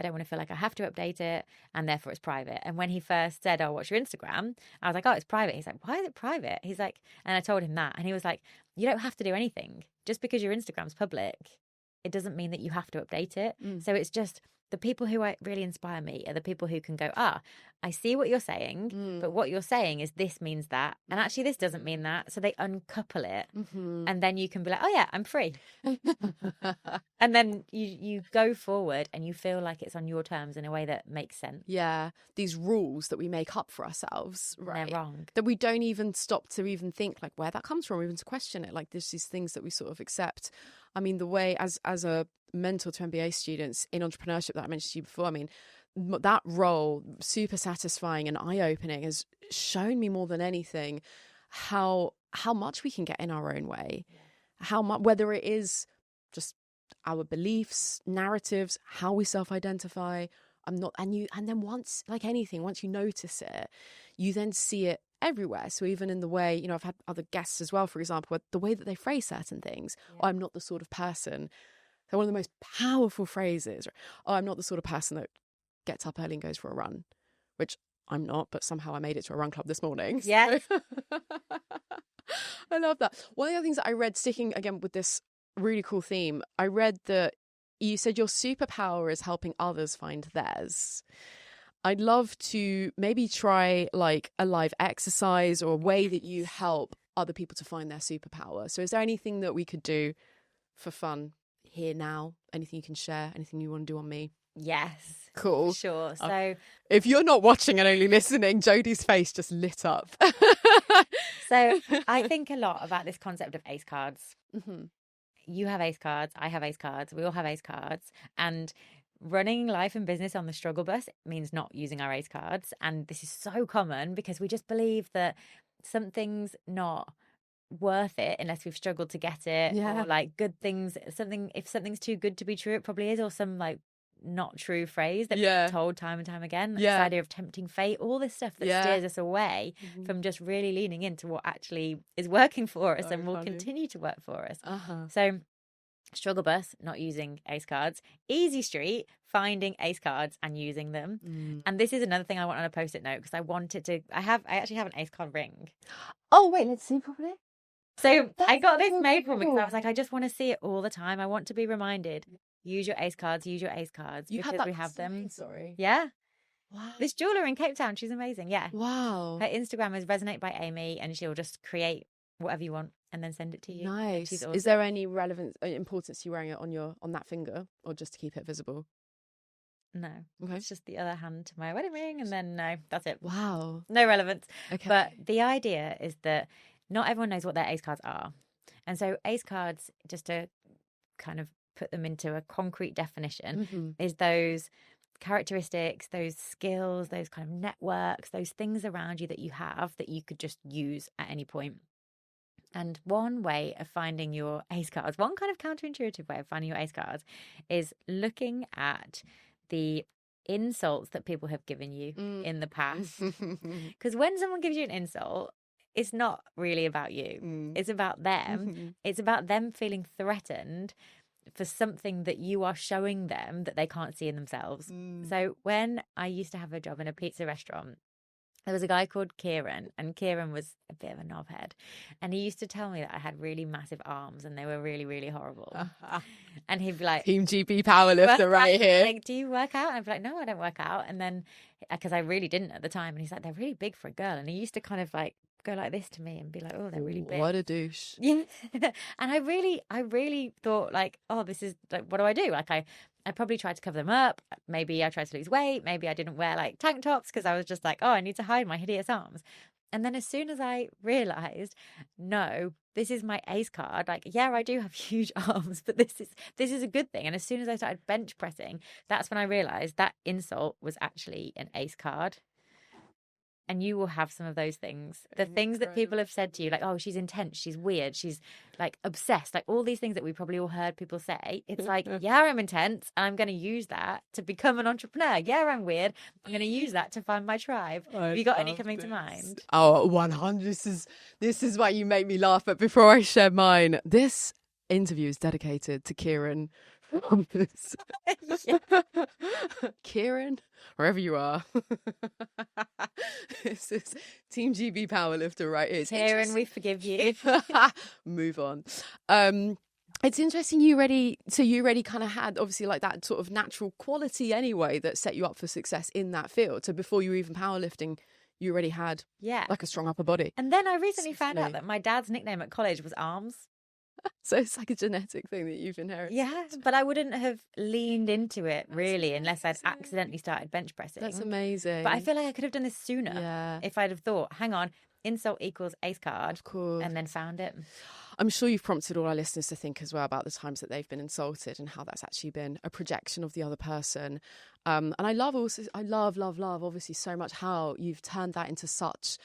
don't want to feel like I have to update it, and therefore it's private. And when he first said, oh, what's your Instagram? I was like, oh, it's private. He's like, why is it private? He's like, and I told him that. And he was like, you don't have to do anything. Just because your Instagram's public, it doesn't mean that you have to update it. So it's just the people who really inspire me are the people who can go, I see what you're saying, but what you're saying is this means that. And actually this doesn't mean that. So they uncouple it. And then you can be like, oh yeah, I'm free. And then you go forward and you feel like it's on your terms in a way that makes sense. Yeah. These rules that we make up for ourselves, right? They're wrong. That we don't even stop to even think like where that comes from, or even to question it. Like there's these things that we sort of accept. I mean, the way as a mentor to MBA students in entrepreneurship that I mentioned to you before, I mean, that role, super satisfying and eye-opening, has shown me more than anything how much we can get in our own way. How much, whether it is just our beliefs, narratives, how we self-identify. And then once, like anything, once you notice it, you then see it everywhere. So even in the way, I've had other guests as well, for example, the way that they phrase certain things. Oh, I'm not the sort of person. So one of the most powerful phrases, oh, I'm not the sort of person that gets up early and goes for a run, which I'm not, but somehow I made it to a run club this morning. Yes. So. I love that. One of the other things that I read, sticking again with this really cool theme, I read that you said your superpower is helping others find theirs. I'd love to maybe try like a live exercise or a way that you help other people to find their superpower. So is there anything that we could do for fun here now? Anything you can share? Anything you want to do on me? Yes. Cool. Sure. So if you're not watching and only listening, Jodie's face just lit up. So I think a lot about this concept of ace cards. You have ace cards. I have ace cards. We all have ace cards. And running life and business on the struggle bus means not using our ace cards. And this is so common because we just believe that something's not worth it unless we've struggled to get it. Or like good things, if something's too good to be true, it probably is. Or some like not true phrase that we're told time and time again. This idea of tempting fate, all this stuff that steers us away from just really leaning into what actually is working for us and will continue to work for us. So struggle bus, not using ace cards. Easy street, finding ace cards and using them. And this is another thing I want on a post-it note because I wanted to. I actually have an ace card ring. Oh wait, let's see properly. So I got this made for me because I was like, I just want to see it all the time. I want to be reminded. Use your ace cards. Use your ace cards. You because had that we have them. Sorry. Yeah. Wow. This jeweler in Cape Town, she's amazing. Yeah. Wow. Her Instagram is Resonate by Amy, and she'll just create whatever you want and then send it to you. Nice. She's awesome. Is there any relevance, importance to you wearing it on that finger, or just to keep it visible? No. Okay. It's just the other hand to my wedding ring, and then no, that's it. Wow. No relevance. Okay. But the idea is that not everyone knows what their ace cards are. And so ace cards, just to kind of put them into a concrete definition, is those characteristics, those skills, those kind of networks, those things around you that you have that you could just use at any point. And one way of finding your ace cards, one kind of counterintuitive way of finding your ace cards, is looking at the insults that people have given you in the past. Because when someone gives you an insult, it's not really about you. It's about them. It's about them feeling threatened for something that you are showing them that they can't see in themselves. So when I used to have a job in a pizza restaurant, there was a guy called Kieran, and Kieran was a bit of a knobhead. And he used to tell me that I had really massive arms and they were really, really horrible. And he'd be like, Team GB powerlifter right here. Like, do you work out? And I'd be like, no, I don't work out. And then, because I really didn't at the time. And he's like, they're really big for a girl. And he used to kind of like go like this to me and be like, oh, they're really big. What a douche. Yeah. And I really thought like, oh, this is like, what do I do? Like I probably tried to cover them up. Maybe I tried to lose weight. Maybe I didn't wear like tank tops because I was just like, oh, I need to hide my hideous arms. And then as soon as I realized, no, this is my ace card. Like, yeah, I do have huge arms, but this is a good thing. And as soon as I started bench pressing, that's when I realized that insult was actually an ace card. And you will have some of those things. The things that people have said to you, like, oh, she's intense, she's weird, she's like obsessed, like all these things that we probably all heard people say. It's like, yeah, I'm intense, and I'm going to use that to become an entrepreneur. Yeah, I'm weird. I'm going to use that to find my tribe. Have you got any coming to mind? Oh, 100. This is why you make me laugh. But before I share mine, this interview is dedicated to Kieran. Kieran, wherever you are. This is Team GB Powerlifter right here. Kieran, we forgive you. Move on. It's interesting you already kind of had obviously like that sort of natural quality anyway that set you up for success in that field. So before you were even powerlifting, you already had like a strong upper body. And then I recently found out that my dad's nickname at college was Arms. So it's like a genetic thing that you've inherited. Yeah, but I wouldn't have leaned into it really unless I'd accidentally started bench pressing. That's amazing. But I feel like I could have done this sooner if I'd have thought, hang on, insult equals ace card. Of course. And then found it. I'm sure you've prompted all our listeners to think as well about the times that they've been insulted and how that's actually been a projection of the other person. And I love obviously so much how you've turned that into such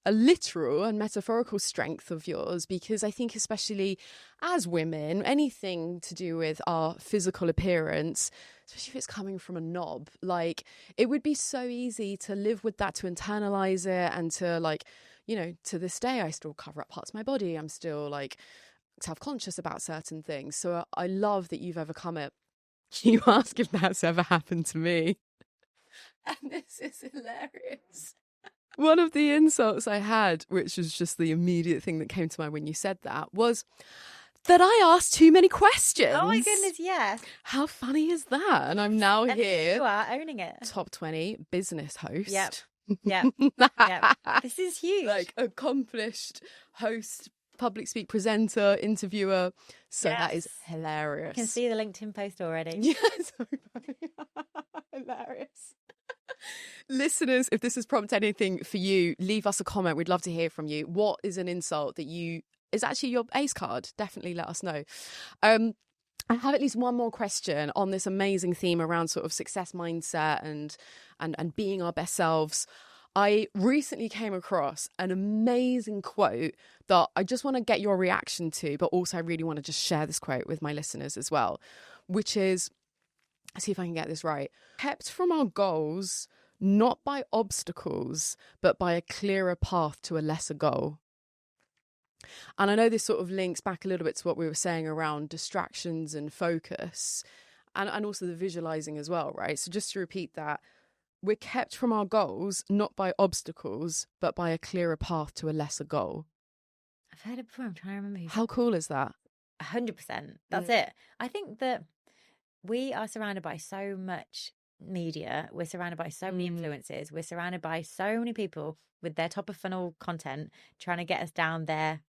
a literal and metaphorical strength of yours, because I think especially as women, anything to do with our physical appearance, especially if it's coming from a knob, like it would be so easy to live with that, to internalize it, and to like, you know, to this day I still cover up parts of my body. I'm still like self-conscious about certain things. So I love that you've overcome it. You ask if that's ever happened to me. And this is hilarious. One of the insults I had, which was just the immediate thing that came to mind when you said that, was that I asked too many questions. Oh my goodness, yes. How funny is that? And I'm now here. You are owning it. Top 20 business host. Yep. Yep. This is huge. Like accomplished host, public speak presenter, interviewer. So that is hilarious. You can see the LinkedIn post already. Yes. Hilarious. Listeners, if this has prompted anything for you, leave us a comment. We'd love to hear from you. What is an insult that is actually your ace card? Definitely let us know. I have at least one more question on this amazing theme around sort of success mindset and being our best selves. I recently came across an amazing quote that I just want to get your reaction to, but also I really want to just share this quote with my listeners as well, which is, let's see if I can get this right. Kept from our goals, not by obstacles, but by a clearer path to a lesser goal. And I know this sort of links back a little bit to what we were saying around distractions and focus and also the visualizing as well, right? So just to repeat that, we're kept from our goals, not by obstacles, but by a clearer path to a lesser goal. I've heard it before. I'm trying to remember. How cool is that? 100%. That's it. I think that we are surrounded by so much media, we're surrounded by so many influencers, we're surrounded by so many people with their top of funnel content trying to get us down their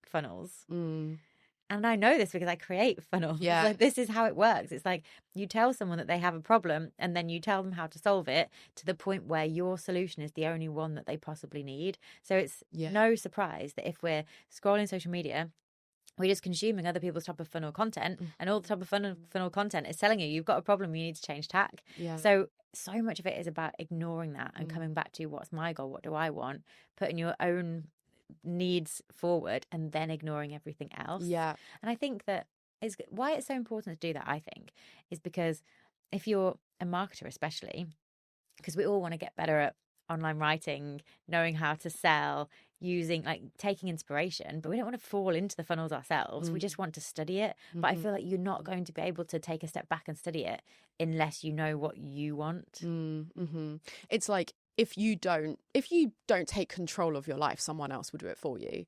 funnels. And I know this because I create funnels. Yeah. Like, this is how it works. It's like you tell someone that they have a problem and then you tell them how to solve it to the point where your solution is the only one that they possibly need. So it's no surprise that if we're scrolling social media, we're just consuming other people's top of funnel content, and all the top of funnel content is telling you you've got a problem, you need to change tack. So much of it is about ignoring that and coming back to what's my goal, what do I want, putting your own needs forward and then ignoring everything else. And I think that is why it's so important to do that, I think, is because if you're a marketer especially, because we all want to get better at online writing, knowing how to sell, using, like, taking inspiration, but we don't want to fall into the funnels ourselves. We just want to study it. But I feel like you're not going to be able to take a step back and study it unless you know what you want. It's like, if you don't take control of your life, someone else will do it for you.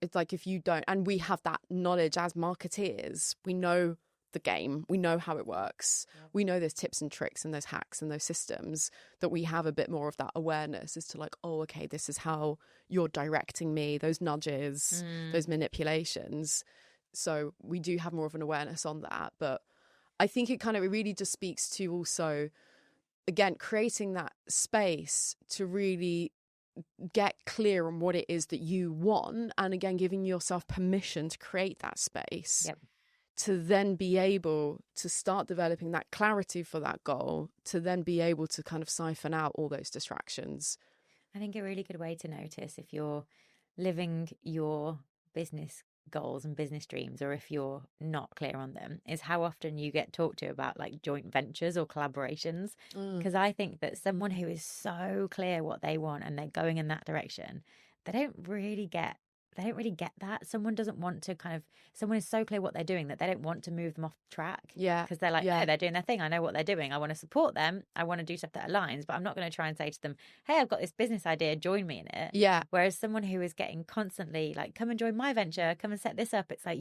It's like, if you don't, and we have that knowledge as marketeers, we know the game, we know how it works, we know those tips and tricks and those hacks and those systems, that we have a bit more of that awareness as to, like, oh, okay, this is how you're directing me, those nudges, those manipulations. So we do have more of an awareness on that. But I think it really just speaks to also, again, creating that space to really get clear on what it is that you want, and again, giving yourself permission to create that space. To then be able to start developing that clarity for that goal, to then be able to kind of siphon out all those distractions. I think a really good way to notice if you're living your business goals and business dreams, or if you're not clear on them, is how often you get talked to about, like, joint ventures or collaborations. Because I think that someone who is so clear what they want and they're going in that direction, they don't really get that. Someone doesn't want to someone is so clear what they're doing that they don't want to move them off track. Because they're like, no, they're doing their thing. I know what they're doing. I want to support them. I want to do stuff that aligns, but I'm not going to try and say to them, hey, I've got this business idea, join me in it. Whereas someone who is getting constantly like, come and join my venture, come and set this up. It's like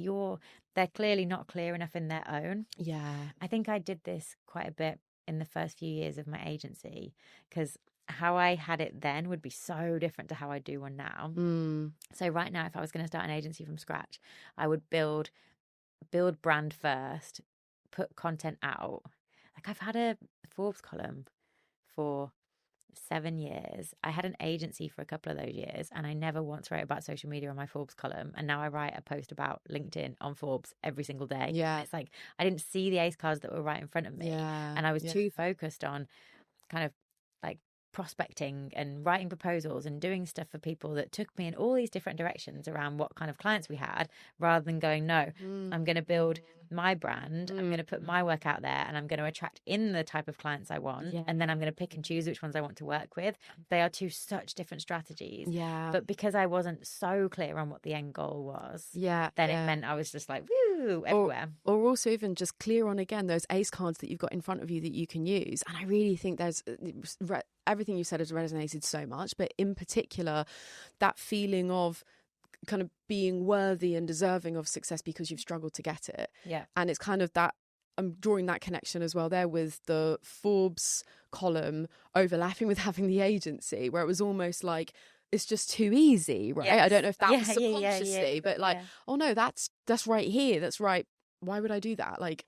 they're clearly not clear enough in their own. I think I did this quite a bit in the first few years of my agency, because how I had it then would be so different to how I do one now. So right now, if I was going to start an agency from scratch, I would build brand first, put content out. Like, I've had a Forbes column for 7 years. I had an agency for a couple of those years, and I never once wrote about social media on my Forbes column. And now I write a post about LinkedIn on Forbes every single day. It's like I didn't see the ace cards that were right in front of me, and I was too focused on kind of like prospecting and writing proposals and doing stuff for people that took me in all these different directions around what kind of clients we had, rather than going, no, I'm going to build my brand, I'm going to put my work out there, and I'm going to attract in the type of clients I want, and then I'm going to pick and choose which ones I want to work with. They are such different strategies. But because I wasn't so clear on what the end goal was, then it meant I was just like, woo, everywhere. Or also even just clear on, again, those ace cards that you've got in front of you that you can use. And I really think there's everything you said has resonated so much, but in particular, that feeling of kind of being worthy and deserving of success because you've struggled to get it. And it's kind of that, I'm drawing that connection as well there with the Forbes column overlapping with having the agency, where it was almost like, it's just too easy, right? I don't know if that was subconsciously, but like, oh no, that's right here. That's right. Why would I do that? Like,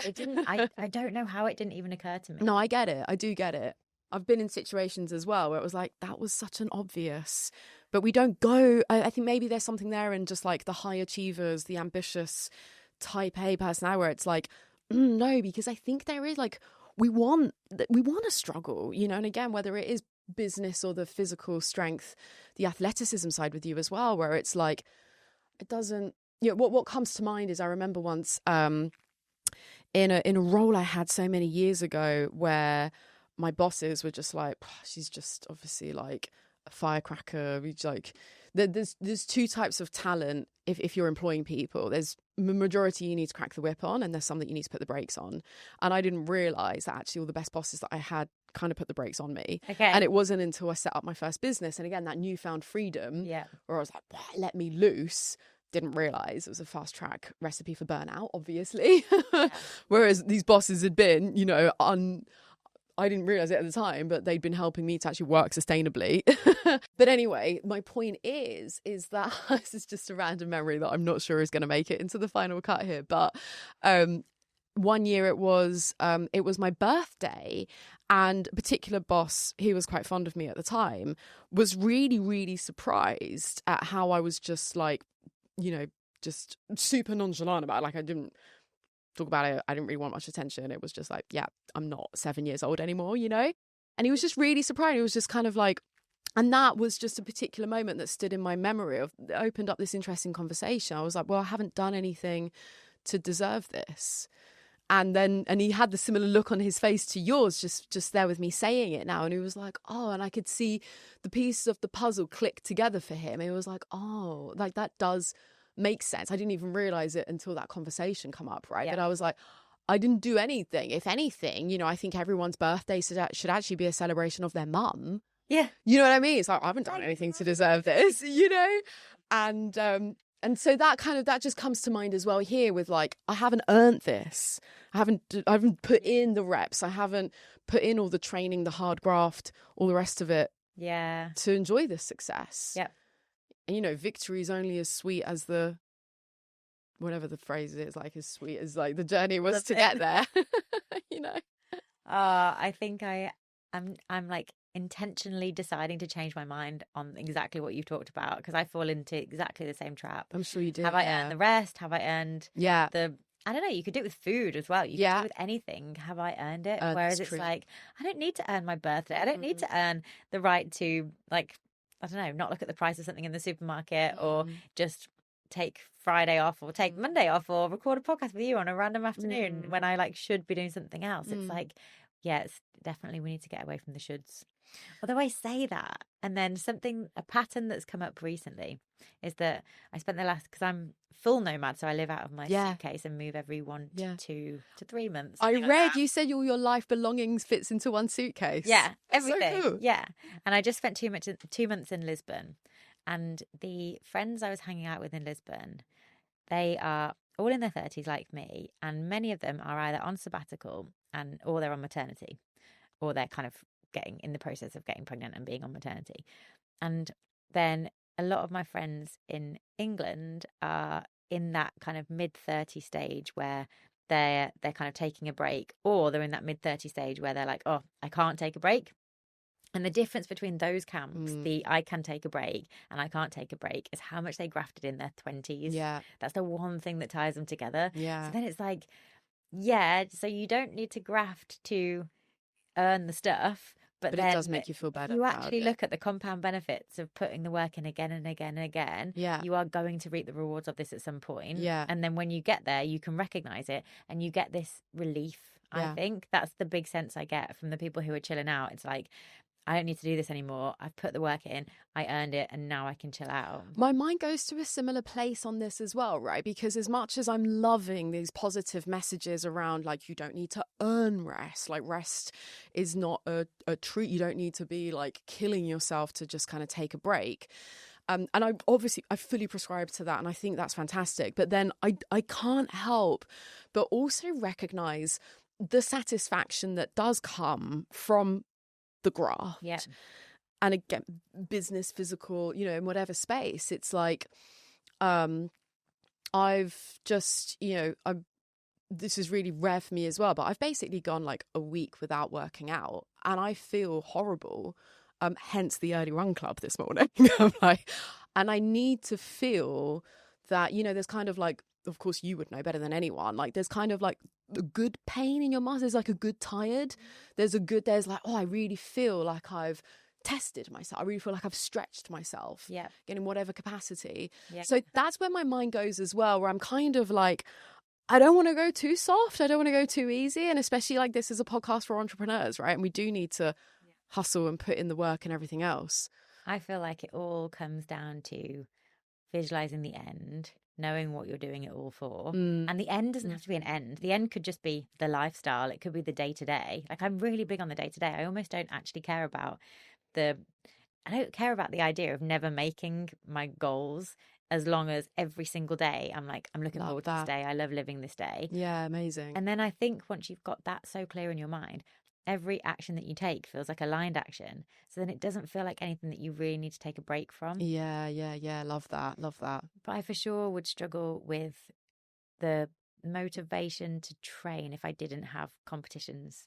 it didn't, I don't know how it didn't even occur to me. No, I get it. I do get it. I've been in situations as well where it was like, that was such an obvious, but we don't go. I think maybe there's something there in just like the high achievers, the ambitious type A personality, where it's like, no, because I think there is like, we want to struggle, you know, and again, whether it is business or the physical strength, the athleticism side with you as well, where it's like, it doesn't, you know, what comes to mind is I remember once in a role I had so many years ago where my bosses were just like, she's just obviously like a firecracker. Like, there's two types of talent if you're employing people. There's the majority you need to crack the whip on, and there's some that you need to put the brakes on. And I didn't realise that actually all the best bosses that I had kind of put the brakes on me. And it wasn't until I set up my first business, and again, that newfound freedom, where I was like, let me loose. Didn't realise it was a fast track recipe for burnout, obviously. Whereas these bosses had been, you know, I didn't realize it at the time, but they'd been helping me to actually work sustainably. But anyway, my point is that this is just a random memory that I'm not sure is going to make it into the final cut here. But one year it was my birthday, and a particular boss, he was quite fond of me at the time, was really, really surprised at how I was just like, you know, just super nonchalant about it. Like, I didn't talk about it. I didn't really want much attention. It was just like, yeah, I'm not 7 years old anymore, you know? And he was just really surprised. He was just kind of like, and that was just a particular moment that stood in my memory of, it opened up this interesting conversation. I was like, well, I haven't done anything to deserve this. And he had the similar look on his face to yours, just there with me saying it now. And he was like, oh, and I could see the pieces of the puzzle click together for him. He was like, oh, like that does make sense. I didn't even realize it until that conversation come up, right? Yeah. But I was like, I didn't do anything. If anything, you know, I think everyone's birthday should actually be a celebration of their mum. Yeah. You know what I mean? It's like, I haven't done anything to deserve this, you know? And so that just comes to mind as well here with like, I haven't earned this. I haven't put in the reps. I haven't put in all the training, the hard graft, all the rest of it. Yeah. To enjoy this success. Yep. And, you know, victory is only as sweet as whatever the phrase is, like as sweet as like the journey was to get there, you know? I think I'm like intentionally deciding to change my mind on exactly what you talked about, because I fall into exactly the same trap. I'm sure you do. Have I earned the rest? Have I earned I don't know, you could do it with food as well. You could do it with anything. Have I earned it? Whereas it's like, I don't need to earn my birthday. I don't need to earn the right to, like, I don't know, not look at the price of something in the supermarket or just take Friday off or take Monday off or record a podcast with you on a random afternoon when I like should be doing something else. It's like, yeah, it's definitely, we need to get away from the shoulds. Although I say that, and then a pattern that's come up recently is that I spent because I'm full nomad, so I live out of my suitcase and move every 1 to 2 to 3 months. I read you said all your life belongings fits into one suitcase. Yeah, everything. So cool. Yeah, and I just spent 2 months in Lisbon, and the friends I was hanging out with in Lisbon, they are all in their 30s like me, and many of them are either on sabbatical or they're on maternity, or they're kind of in the process of getting pregnant and being on maternity. And then a lot of my friends in England are in that kind of mid-30 stage where they're kind of taking a break, or they're in that mid-30 stage where they're like, oh, I can't take a break. And the difference between those camps, the I can take a break and I can't take a break, is how much they grafted in their 20s. Yeah. That's the one thing that ties them together. Yeah. So then it's like, yeah, so you don't need to graft to earn the stuff. But then it does make you feel better. You actually look at the compound benefits of putting the work in again and again and again. Yeah. You are going to reap the rewards of this at some point. Yeah. And then when you get there, you can recognize it and you get this relief. I think that's the big sense I get from the people who are chilling out. It's like, I don't need to do this anymore. I've put the work in, I earned it, and now I can chill out. My mind goes to a similar place on this as well, right? Because as much as I'm loving these positive messages around, like, you don't need to earn rest, like rest is not a treat. You don't need to be like killing yourself to just kind of take a break. And I fully prescribe to that, and I think that's fantastic. But then I can't help but also recognize the satisfaction that does come from the graft. Yeah. And again, business, physical, you know, in whatever space. It's like, I've just, you know, this is really rare for me as well, but I've basically gone like a week without working out and I feel horrible. Hence the early run club this morning. I'm like, and I need to feel that, you know, there's kind of like, of course you would know better than anyone, like there's kind of like a good pain in your muscles. There's like a good tired. There's like, oh, I really feel like I've tested myself. I really feel like I've stretched myself. Yeah. In whatever capacity. Yeah. So that's where my mind goes as well, where I'm kind of like, I don't want to go too soft. I don't want to go too easy. And especially like this is a podcast for entrepreneurs, right? And we do need to hustle and put in the work and everything else. I feel like it all comes down to visualizing the end, knowing what you're doing it all for. And the end doesn't have to be an end. The end could just be the lifestyle. It could be the day-to-day. Like, I'm really big on the day-to-day. I almost don't actually care about I don't care about the idea of never making my goals, as long as every single day I'm like, I'm looking forward to this day. I love living this day. Yeah, amazing. And then I think once you've got that so clear in your mind, every action that you take feels like a aligned action. So then it doesn't feel like anything that you really need to take a break from. Yeah. Love that. But I for sure would struggle with the motivation to train if I didn't have competitions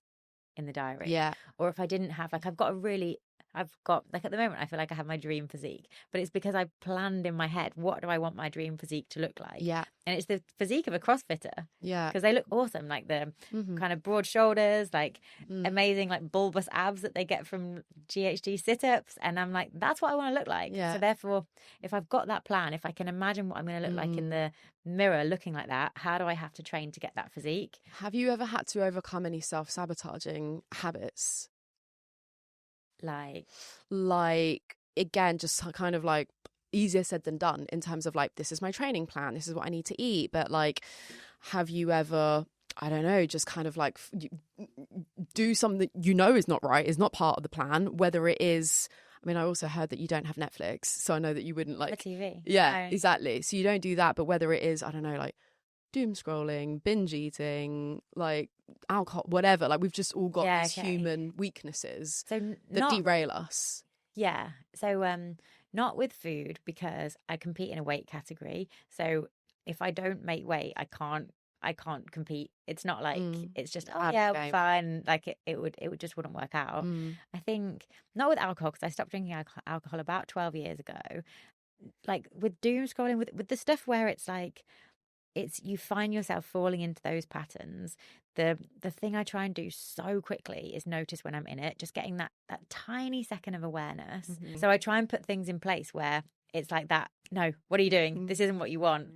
in the diary. Yeah. Or if I didn't have, like, at the moment, I feel like I have my dream physique, but it's because I planned in my head, what do I want my dream physique to look like? Yeah. And it's the physique of a CrossFitter. Yeah. Because they look awesome, like the kind of broad shoulders, like amazing, like bulbous abs that they get from GHD sit-ups. And I'm like, that's what I want to look like. Yeah. So therefore, if I've got that plan, if I can imagine what I'm going to look like in the mirror looking like that, how do I have to train to get that physique? Have you ever had to overcome any self-sabotaging habits? Like again, just kind of like easier said than done in terms of like, this is my training plan, this is what I need to eat. But like, have you ever, I don't know, just kind of like do something that you know is not right, is not part of the plan, whether it is, I mean, I also heard that you don't have Netflix, so I know that you wouldn't like The TV. Yeah, exactly. So you don't do that, but whether it is, I don't know, like doom scrolling, binge eating, like alcohol, whatever. Like we've just all got these human weaknesses that derail us. Yeah. So not with food, because I compete in a weight category. So if I don't make weight, I can't compete. It's not like it's just fine. Like it would just wouldn't work out. I think not with alcohol, because I stopped drinking alcohol about 12 years ago. Like with doom scrolling, with the stuff where it's like, you find yourself falling into those patterns. The thing I try and do so quickly is notice when I'm in it, just getting that tiny second of awareness. So I try and put things in place where it's like that, no, what are you doing? This isn't what you want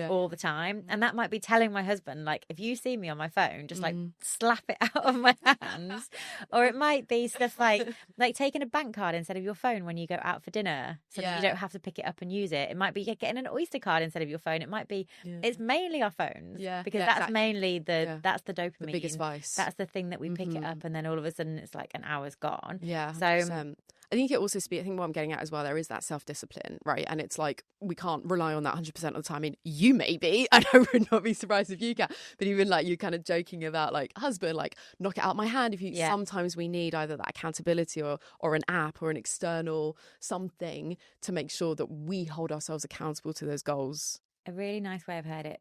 all the time. And that might be telling my husband, like, if you see me on my phone, just like slap it out of my hands. Or it might be stuff like taking a bank card instead of your phone when you go out for dinner, so that you don't have to pick it up and use it. It might be getting an Oyster card instead of your phone. It might be, it's mainly our phones. Because that's exactly. Mainly that's the dopamine. The biggest vice. That's the thing that we pick it up, and then all of a sudden it's like an hour's gone. Yeah, 100%. So I think it also speaks, I think what I'm getting at as well, there is that self-discipline, right? And it's like, we can't rely on that 100% of the time. I mean, you maybe, and I would not be surprised if you can, but even like you kind of joking about like, husband, like knock it out my hand. If you, sometimes we need either that accountability or an app or an external something to make sure that we hold ourselves accountable to those goals. A really nice way I've heard it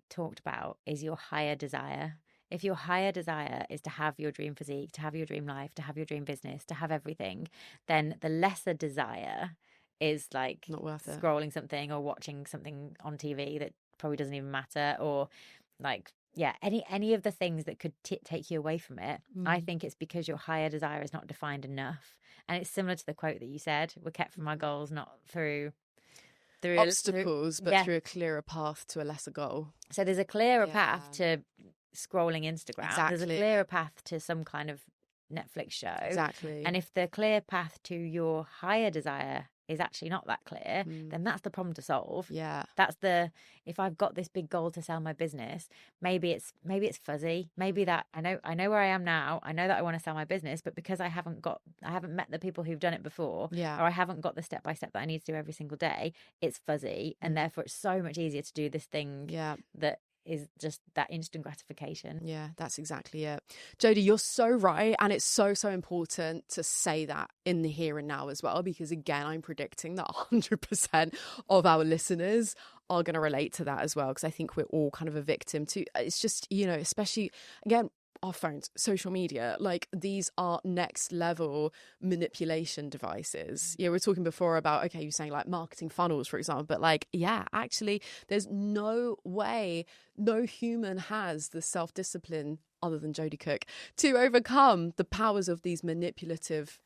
talked about is your higher desire. If your higher desire is to have your dream physique, to have your dream life, to have your dream business, to have everything, then the lesser desire is like not worth it. Scrolling something or watching something on TV that probably doesn't even matter, or like, any of the things that could take you away from it. I think it's because your higher desire is not defined enough. And it's similar to the quote that you said, we're kept from our goals not through obstacles, but through a clearer path to a lesser goal. So there's a clearer path to scrolling Instagram. Exactly. There's a clearer path to some kind of Netflix show. Exactly. And if the clear path to your higher desire is actually not that clear, then that's the problem to solve. Yeah. If I've got this big goal to sell my business, maybe it's fuzzy. Maybe that I know where I am now. I know that I want to sell my business, but because I haven't met the people who've done it before, or I haven't got the step by step that I need to do every single day, it's fuzzy. And therefore it's so much easier to do this thing that is just that instant gratification. Yeah, that's exactly it. Jodie, you're so right. And it's so, so important to say that in the here and now as well, because again, I'm predicting that 100% of our listeners are going to relate to that as well, because I think we're all kind of a victim to, it's just, especially, again, our phones, social media, like these are next level manipulation devices. Yeah, we were talking before about, okay, you're saying like marketing funnels, for example, but like, actually there's no way, no human has the self-discipline other than Jodie Cook to overcome the powers of these manipulative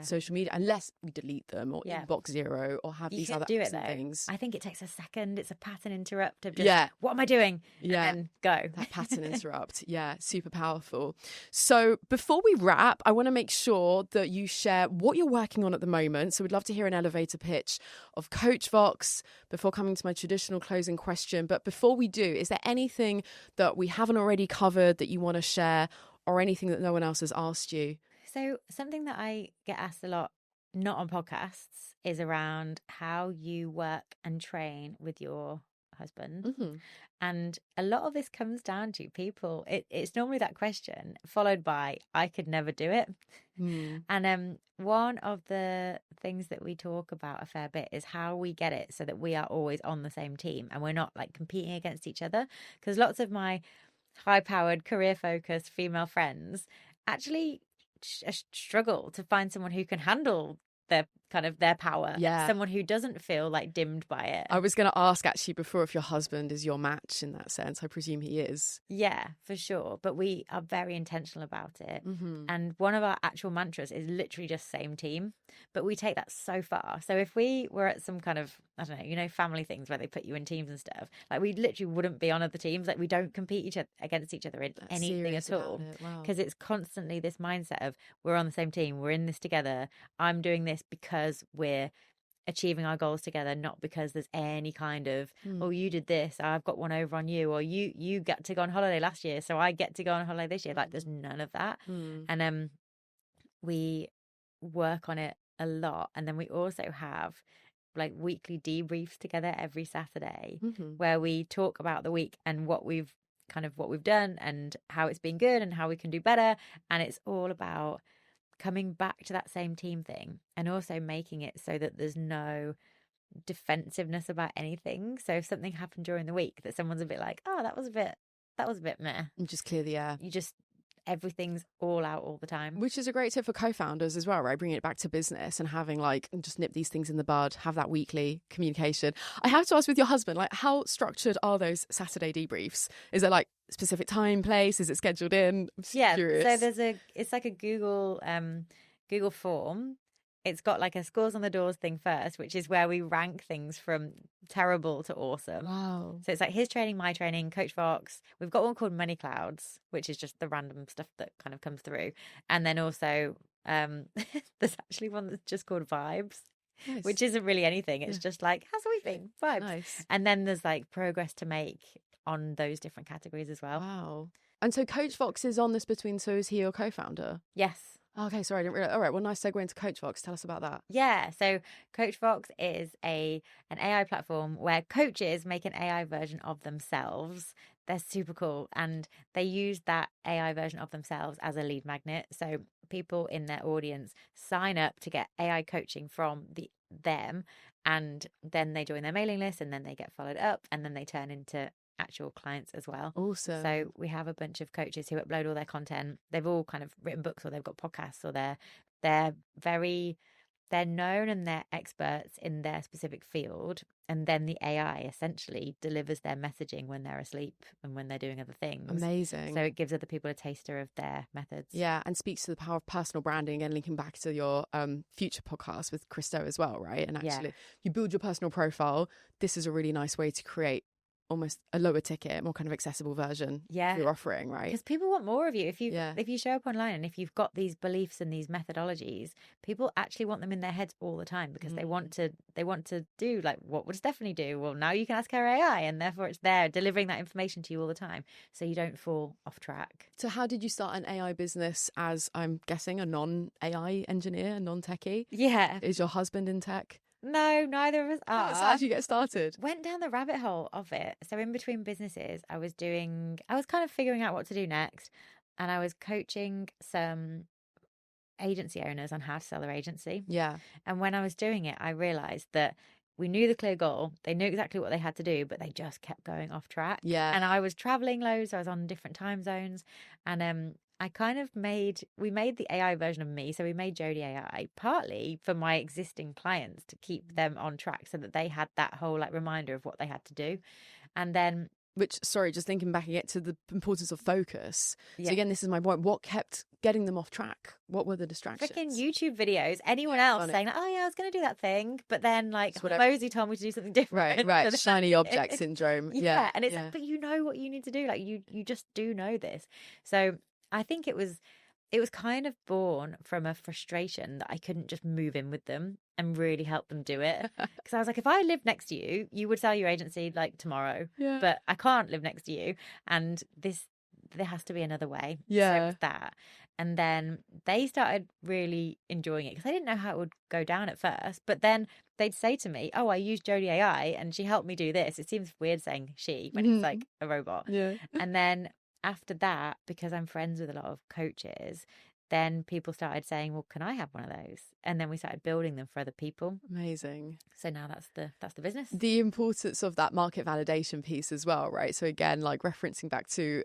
social media, unless we delete them or inbox zero or have these other things. I think it takes a second. It's a pattern interrupt of just, what am I doing? Yeah. And then go. That pattern interrupt. Yeah, super powerful. So before we wrap, I want to make sure that you share what you're working on at the moment. So we'd love to hear an elevator pitch of Coach Vox before coming to my traditional closing question. But before we do, is there anything that we haven't already covered that you want to share, or anything that no one else has asked you? So something that I get asked a lot, not on podcasts, is around how you work and train with your husband. Mm-hmm. And a lot of this comes down to people. It's normally that question followed by, I could never do it. Mm. And one of the things that we talk about a fair bit is how we get it so that we are always on the same team and we're not like competing against each other. Because lots of my high-powered, career-focused female friends actually struggle to find someone who can handle their power. Yeah. Someone who doesn't feel like dimmed by it. I was going to ask actually before if your husband is your match in that sense. I presume he is. Yeah, for sure. But we are very intentional about it. Mm-hmm. And one of our actual mantras is literally just same team. But we take that so far. So if we were at some kind of, I don't know, family things where they put you in teams and stuff, like we literally wouldn't be on other teams. Like we don't compete against each other in anything at all. Because it's constantly this mindset of we're on the same team. We're in this together. I'm doing this because we're achieving our goals together, not because there's any kind of oh, you did this, I've got one over on you, or you got to go on holiday last year so I get to go on holiday this year. Like there's none of that. And we work on it a lot. And then we also have like weekly debriefs together every Saturday where we talk about the week and what we've done and how it's been good and how we can do better. And it's all about coming back to that same team thing and also making it so that there's no defensiveness about anything. So if something happened during the week that someone's a bit like, oh, that was a bit meh, and just clear the air. Everything's all out all the time. Which is a great tip for co-founders as well, right? Bringing it back to business and having just nip these things in the bud, have that weekly communication. I have to ask with your husband, how structured are those Saturday debriefs? Is it specific time, place? Is it scheduled in? I'm curious. So it's like a Google form. It's got like a scores on the doors thing first, which is where we rank things from terrible to awesome. Wow. So it's like his training, my training, Coach Fox. We've got one called Money Clouds, which is just the random stuff that kind of comes through. And then also there's actually one that's just called Vibes. Nice. Which isn't really anything. It's just like, how's the week been? Vibes. Nice. And then there's like progress to make on those different categories as well. Wow. And so Coach Fox is on this so is he your co-founder? Yes. Okay, sorry, I didn't realize. All right, well, nice segue into Coach Fox. Tell us about that. Yeah, so Coach Fox is an AI platform where coaches make an AI version of themselves. They're super cool, and they use that AI version of themselves as a lead magnet. So people in their audience sign up to get AI coaching from them, and then they join their mailing list, and then they get followed up, and then they turn into actual clients as well. Awesome. So we have a bunch of coaches who upload all their content. They've all kind of written books or they've got podcasts or they're known and they're experts in their specific field. And then the AI essentially delivers their messaging when they're asleep and when they're doing other things. Amazing. So it gives other people a taster of their methods. Yeah, and speaks to the power of personal branding, and linking back to your future podcast with Christo as well, right? And actually, you build your personal profile. This is a really nice way to create almost a lower ticket, more kind of accessible version of your offering, right? Because people want more of you. If you show up online and if you've got these beliefs and these methodologies, people actually want them in their heads all the time because they want to do like what would Stephanie do? Well, now you can ask her AI, and therefore it's there delivering that information to you all the time, so you don't fall off track. So how did you start an AI business as, I'm guessing, a non-AI engineer, non-techie? Yeah. Is your husband in tech? No, neither of us are. How did you get started? Went down the rabbit hole of it. So in between businesses, I was kind of figuring out what to do next. And I was coaching some agency owners on how to sell their agency. Yeah. And when I was doing it, I realized that we knew the clear goal. They knew exactly what they had to do, but they just kept going off track. Yeah. And I was traveling loads. I was on different time zones. And we made the AI version of me. So we made Jodie AI partly for my existing clients to keep them on track so that they had that whole reminder of what they had to do. And then just thinking back again to the importance of focus. So again, this is my point. What kept getting them off track? What were the distractions? Freaking YouTube videos. Anyone else saying, oh yeah, I was going to do that thing, but then Mosey told me to do something different. Right. Shiny object syndrome. Yeah. And it's but you know what you need to do. You just do know this. So I think it was kind of born from a frustration that I couldn't just move in with them and really help them do it. Because I was like, if I lived next to you, you would sell your agency tomorrow. Yeah. But I can't live next to you. And there has to be another way. Yeah. So it was that. And then they started really enjoying it because I didn't know how it would go down at first. But then they'd say to me, oh, I used Jodie AI and she helped me do this. It seems weird saying she when it's like a robot. Yeah. And then after that, because I'm friends with a lot of coaches, then people started saying, well, can I have one of those? And then we started building them for other people. Amazing. So now that's the business. The importance of that market validation piece as well, right? So again, like referencing back to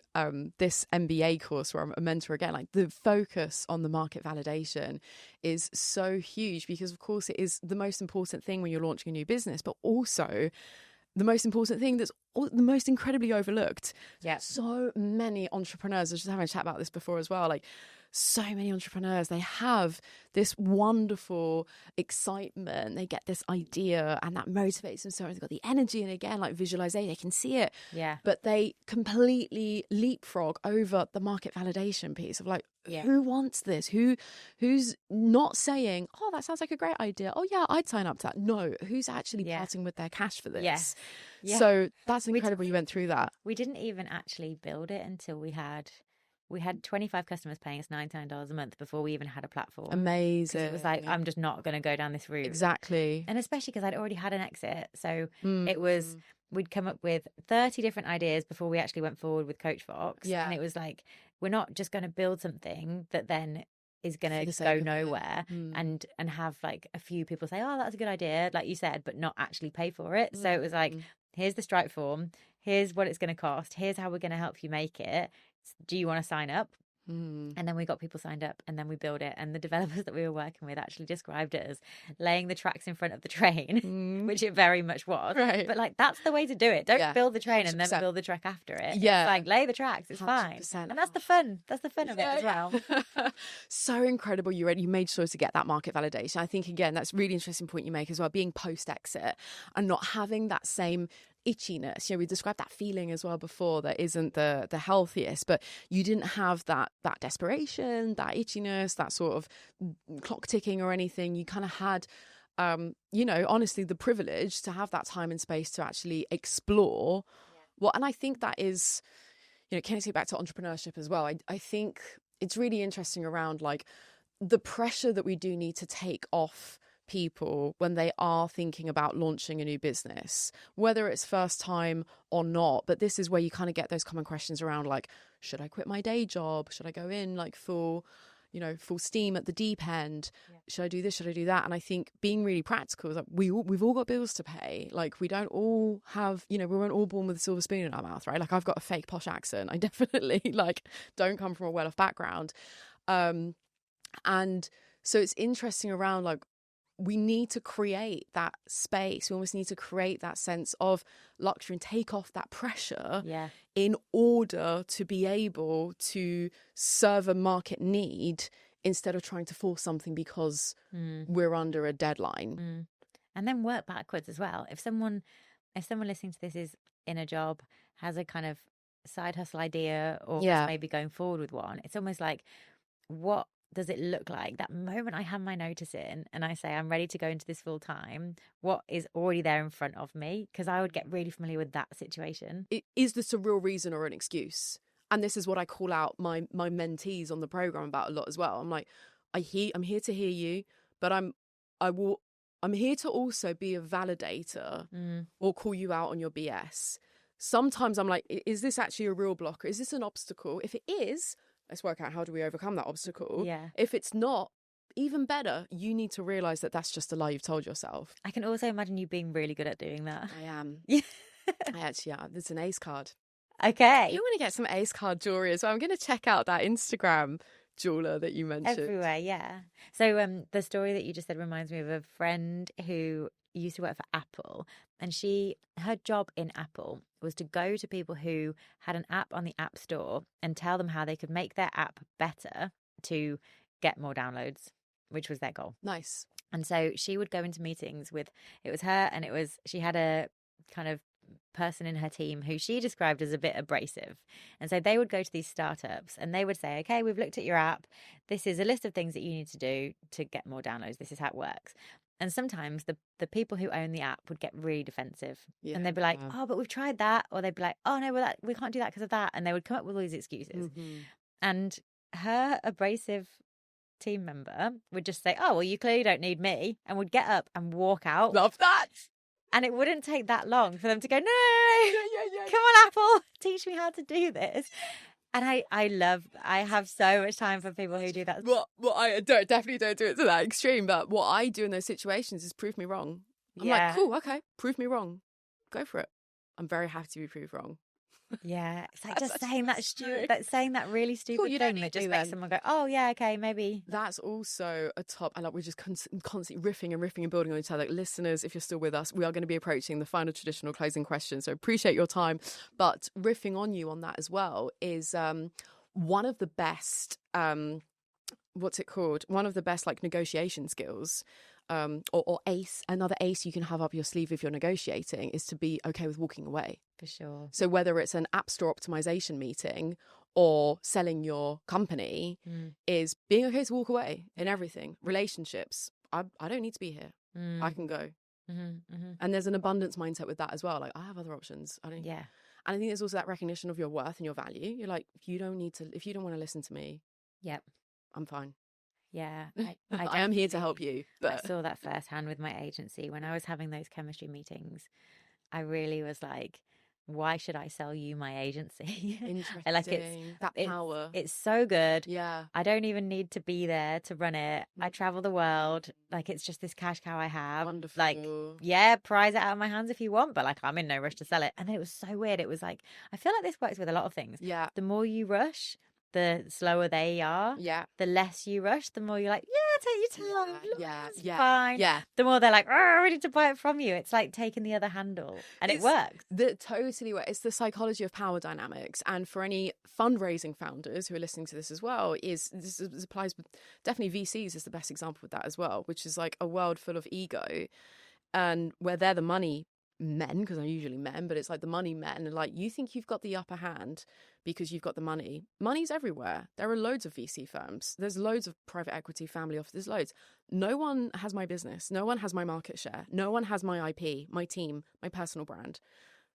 this MBA course where I'm a mentor again, like the focus on the market validation is so huge because of course it is the most important thing when you're launching a new business, but also the most important thing that's the most incredibly overlooked. Yeah. So many entrepreneurs, I was just having a chat about this before as well, like so many entrepreneurs, they have this wonderful excitement, they get this idea and that motivates them so much. They've got the energy and again, like visualization, they can see it. Yeah. But they completely leapfrog over the market validation piece of like, who wants this? Who's not saying, oh, that sounds like a great idea. Oh yeah, I'd sign up to that. No, who's actually parting with their cash for this? Yes. Yeah. So that's incredible you went through that. We didn't even actually build it until we had 25 customers paying us $99 a month before we even had a platform. Amazing. It was like, I'm just not going to go down this route. Exactly. And especially because I'd already had an exit. So it was, we'd come up with 30 different ideas before we actually went forward with Coach Fox. Yeah. And it was like, we're not just going to build something that then is going to go nowhere and have like a few people say, oh, that's a good idea, like you said, but not actually pay for it. So it was like, here's the Stripe form. Here's what it's going to cost. Here's how we're going to help you make it. Do you want to sign up? And then we got people signed up and then we built it. And the developers that we were working with actually described it as laying the tracks in front of the train, which it very much was. Right. But like, that's the way to do it. Don't build the train 100%. And then build the track after it. Yeah. It's like, lay the tracks. It's 100%. Fine. And that's the fun. That's the fun of it as well. So incredible. You made sure to get that market validation. I think, again, that's a really interesting point you make as well, being post-exit and not having that same itchiness. We described that feeling as well before that isn't the healthiest, but you didn't have that desperation, that itchiness, that sort of clock ticking or anything. You kind of had honestly the privilege to have that time and space to actually explore what, and I think that is, connecting back to entrepreneurship as well. I think it's really interesting around like the pressure that we do need to take off people when they are thinking about launching a new business, whether it's first time or not. But this is where you kind of get those common questions around like, should I quit my day job? Should I go in like full steam at the deep end? Should I do this? Should I do that? And I think being really practical is like we've all got bills to pay. Like we don't all have, we weren't all born with a silver spoon in our mouth, right? Like I've got a fake posh accent. I definitely like don't come from a well-off background. And so it's interesting around like, we need to create that space. We almost need to create that sense of luxury and take off that pressure in order to be able to serve a market need instead of trying to force something because we're under a deadline. And then work backwards as well. If someone listening to this is in a job, has a kind of side hustle idea or is maybe going forward with one, it's almost like, what does it look like that moment I have my notice in and I say I'm ready to go into this full time? What is already there in front of me? Because I would get really familiar with that situation. Is this a real reason or an excuse? And this is what I call out my mentees on the program about a lot as well. I'm like, I'm here to hear you, but I'm here to also be a validator or call you out on your BS. Sometimes I'm like, is this actually a real blocker? Is this an obstacle? If it is, let's work out how do we overcome that obstacle. If it's not, even better, you need to realise that that's just a lie you've told yourself. I can also imagine you being really good at doing that. I am. I actually am. It's an ace card. Okay. You want to get some ace card jewellery as well. I'm going to check out that Instagram jeweler that you mentioned. Everywhere, yeah. So the story that you just said reminds me of a friend who used to work for Apple, and her job in Apple was to go to people who had an app on the App Store and tell them how they could make their app better to get more downloads, which was their goal. Nice. And so she would go into meetings with, it was her, and she had a kind of person in her team who she described as a bit abrasive. And so they would go to these startups and they would say, okay, we've looked at your app. This is a list of things that you need to do to get more downloads. This is how it works. And sometimes the people who own the app would get really defensive. Yeah. And they'd be like, oh, but we've tried that. Or they'd be like, oh, no, well, we can't do that because of that. And they would come up with all these excuses. And her abrasive team member would just say, oh, well, you clearly don't need me, and would get up and walk out. Love that. And it wouldn't take that long for them to go, no, come on, Apple, teach me how to do this. And I have so much time for people who do that. Well, I definitely don't do it to that extreme, but what I do in those situations is prove me wrong. I'm like, cool, okay, prove me wrong. Go for it. I'm very happy to be proved wrong. Yeah, it's like just saying saying that really stupid thing that just makes someone go, oh yeah, okay, maybe. That's also a top, and like we're just constantly riffing and building on each other. Like, listeners, if you're still with us, we are going to be approaching the final traditional closing question, so appreciate your time. But riffing on you on that as well is one of the best, what's it called? One of the best like negotiation skills. Or another ace you can have up your sleeve if you're negotiating is to be okay with walking away. For sure. So whether it's an app store optimization meeting or selling your company, is being okay to walk away in everything. Relationships, I don't need to be here. I can go. And there's an abundance mindset with that as well. Like, I have other options. And I think there's also that recognition of your worth and your value. You're like, if you don't want to listen to me, I'm fine. Yeah, I am here to help you. But I saw that firsthand with my agency when I was having those chemistry meetings. I really was like, why should I sell you my agency? Interesting. Like that power. It's so good. Yeah. I don't even need to be there to run it. I travel the world. Like, it's just this cash cow I have. Wonderful. Like, yeah, prize it out of my hands if you want, but like, I'm in no rush to sell it. And then it was so weird. It was like, I feel like this works with a lot of things. Yeah. The more you rush, the slower they are. Yeah. The less you rush, the more you're like, take your time. It's fine. Yeah. The more they're like, oh, ready to buy it from you. It's like taking the other handle, and it works. Totally works. It's the psychology of power dynamics. And for any fundraising founders who are listening to this as well, this applies with definitely VCs is the best example of that as well, which is like a world full of ego, and where they're the money men, because I'm usually men, but it's like the money men, and like, you think you've got the upper hand because you've got the money. Money's everywhere. There are loads of VC firms. There's loads of private equity, family office. There's loads. No one has my business. No one has my market share. No one has my IP, my team, my personal brand.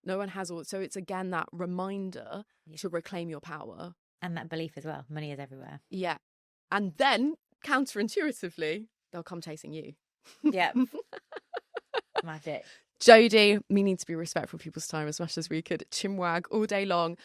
No one has all. So it's again that reminder to reclaim your power. And that belief as well. Money is everywhere. Yeah. And then counterintuitively, they'll come chasing you. Yeah. Magic. Jodie, we need to be respectful of people's time as much as we could chimwag all day long.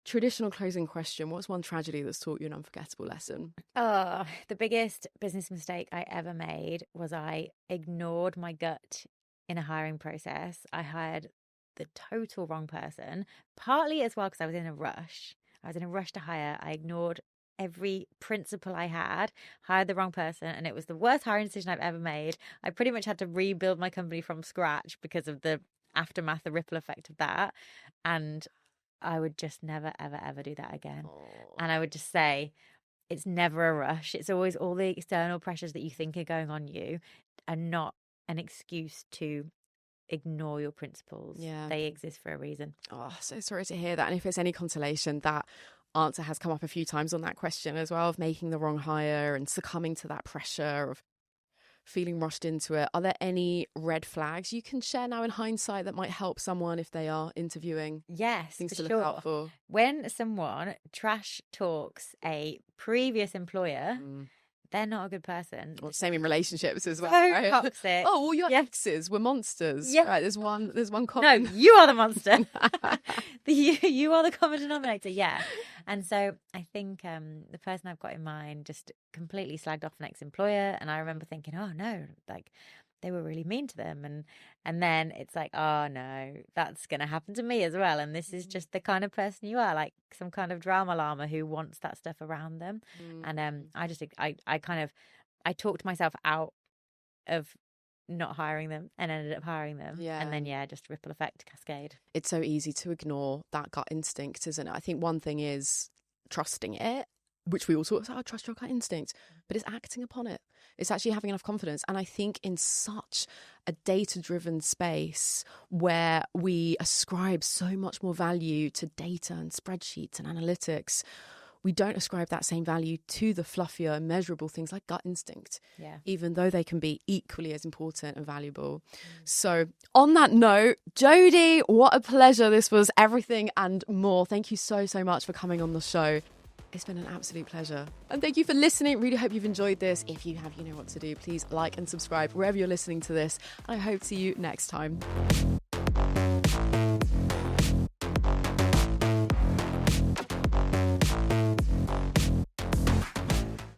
Traditional closing question. What's one tragedy that's taught you an unforgettable lesson? Oh, the biggest business mistake I ever made was I ignored my gut in a hiring process. I hired the total wrong person, partly as well because I was in a rush. I was in a rush to hire. I ignored every principle I had, hired the wrong person, and it was the worst hiring decision I've ever made. I pretty much had to rebuild my company from scratch because of the aftermath, the ripple effect of that. And I would just never, ever, ever do that again. And I would just say, it's never a rush. It's always all the external pressures that you think are going on you are not an excuse to ignore your principles. Yeah. They exist for a reason. Oh, so sorry to hear that. And if it's any consolation, that answer has come up a few times on that question as well, of making the wrong hire and succumbing to that pressure of feeling rushed into it. Are there any red flags you can share now in hindsight that might help someone if they are interviewing? Yes, things for to sure. look out for. When someone trash talks a previous employer, they're not a good person. Well, same in relationships as well. So right? toxic. Oh, well, your exes were monsters. Yeah. Right, there's one common. No, you are the monster. You are the common denominator. Yeah. And so I think the person I've got in mind just completely slagged off an ex-employer, and I remember thinking, oh no, like they were really mean to them, and then it's like, oh no, that's going to happen to me as well, and this is just the kind of person you are, like some kind of drama llama who wants that stuff around them. And I talked myself out of not hiring them and ended up hiring them. Yeah. And then just ripple effect, cascade. It's so easy to ignore that gut instinct, isn't it? I think one thing is trusting it, which we all talk about, trust your gut instinct, but it's acting upon it. It's actually having enough confidence. And I think in such a data-driven space where we ascribe so much more value to data and spreadsheets and analytics, we don't ascribe that same value to the fluffier, measurable things like gut instinct, even though they can be equally as important and valuable. So on that note, Jodie, what a pleasure. This was everything and more. Thank you so much for coming on the show. It's been an absolute pleasure. And thank you for listening. Really hope you've enjoyed this. If you have, you know what to do. Please like and subscribe wherever you're listening to this. I hope to see you next time.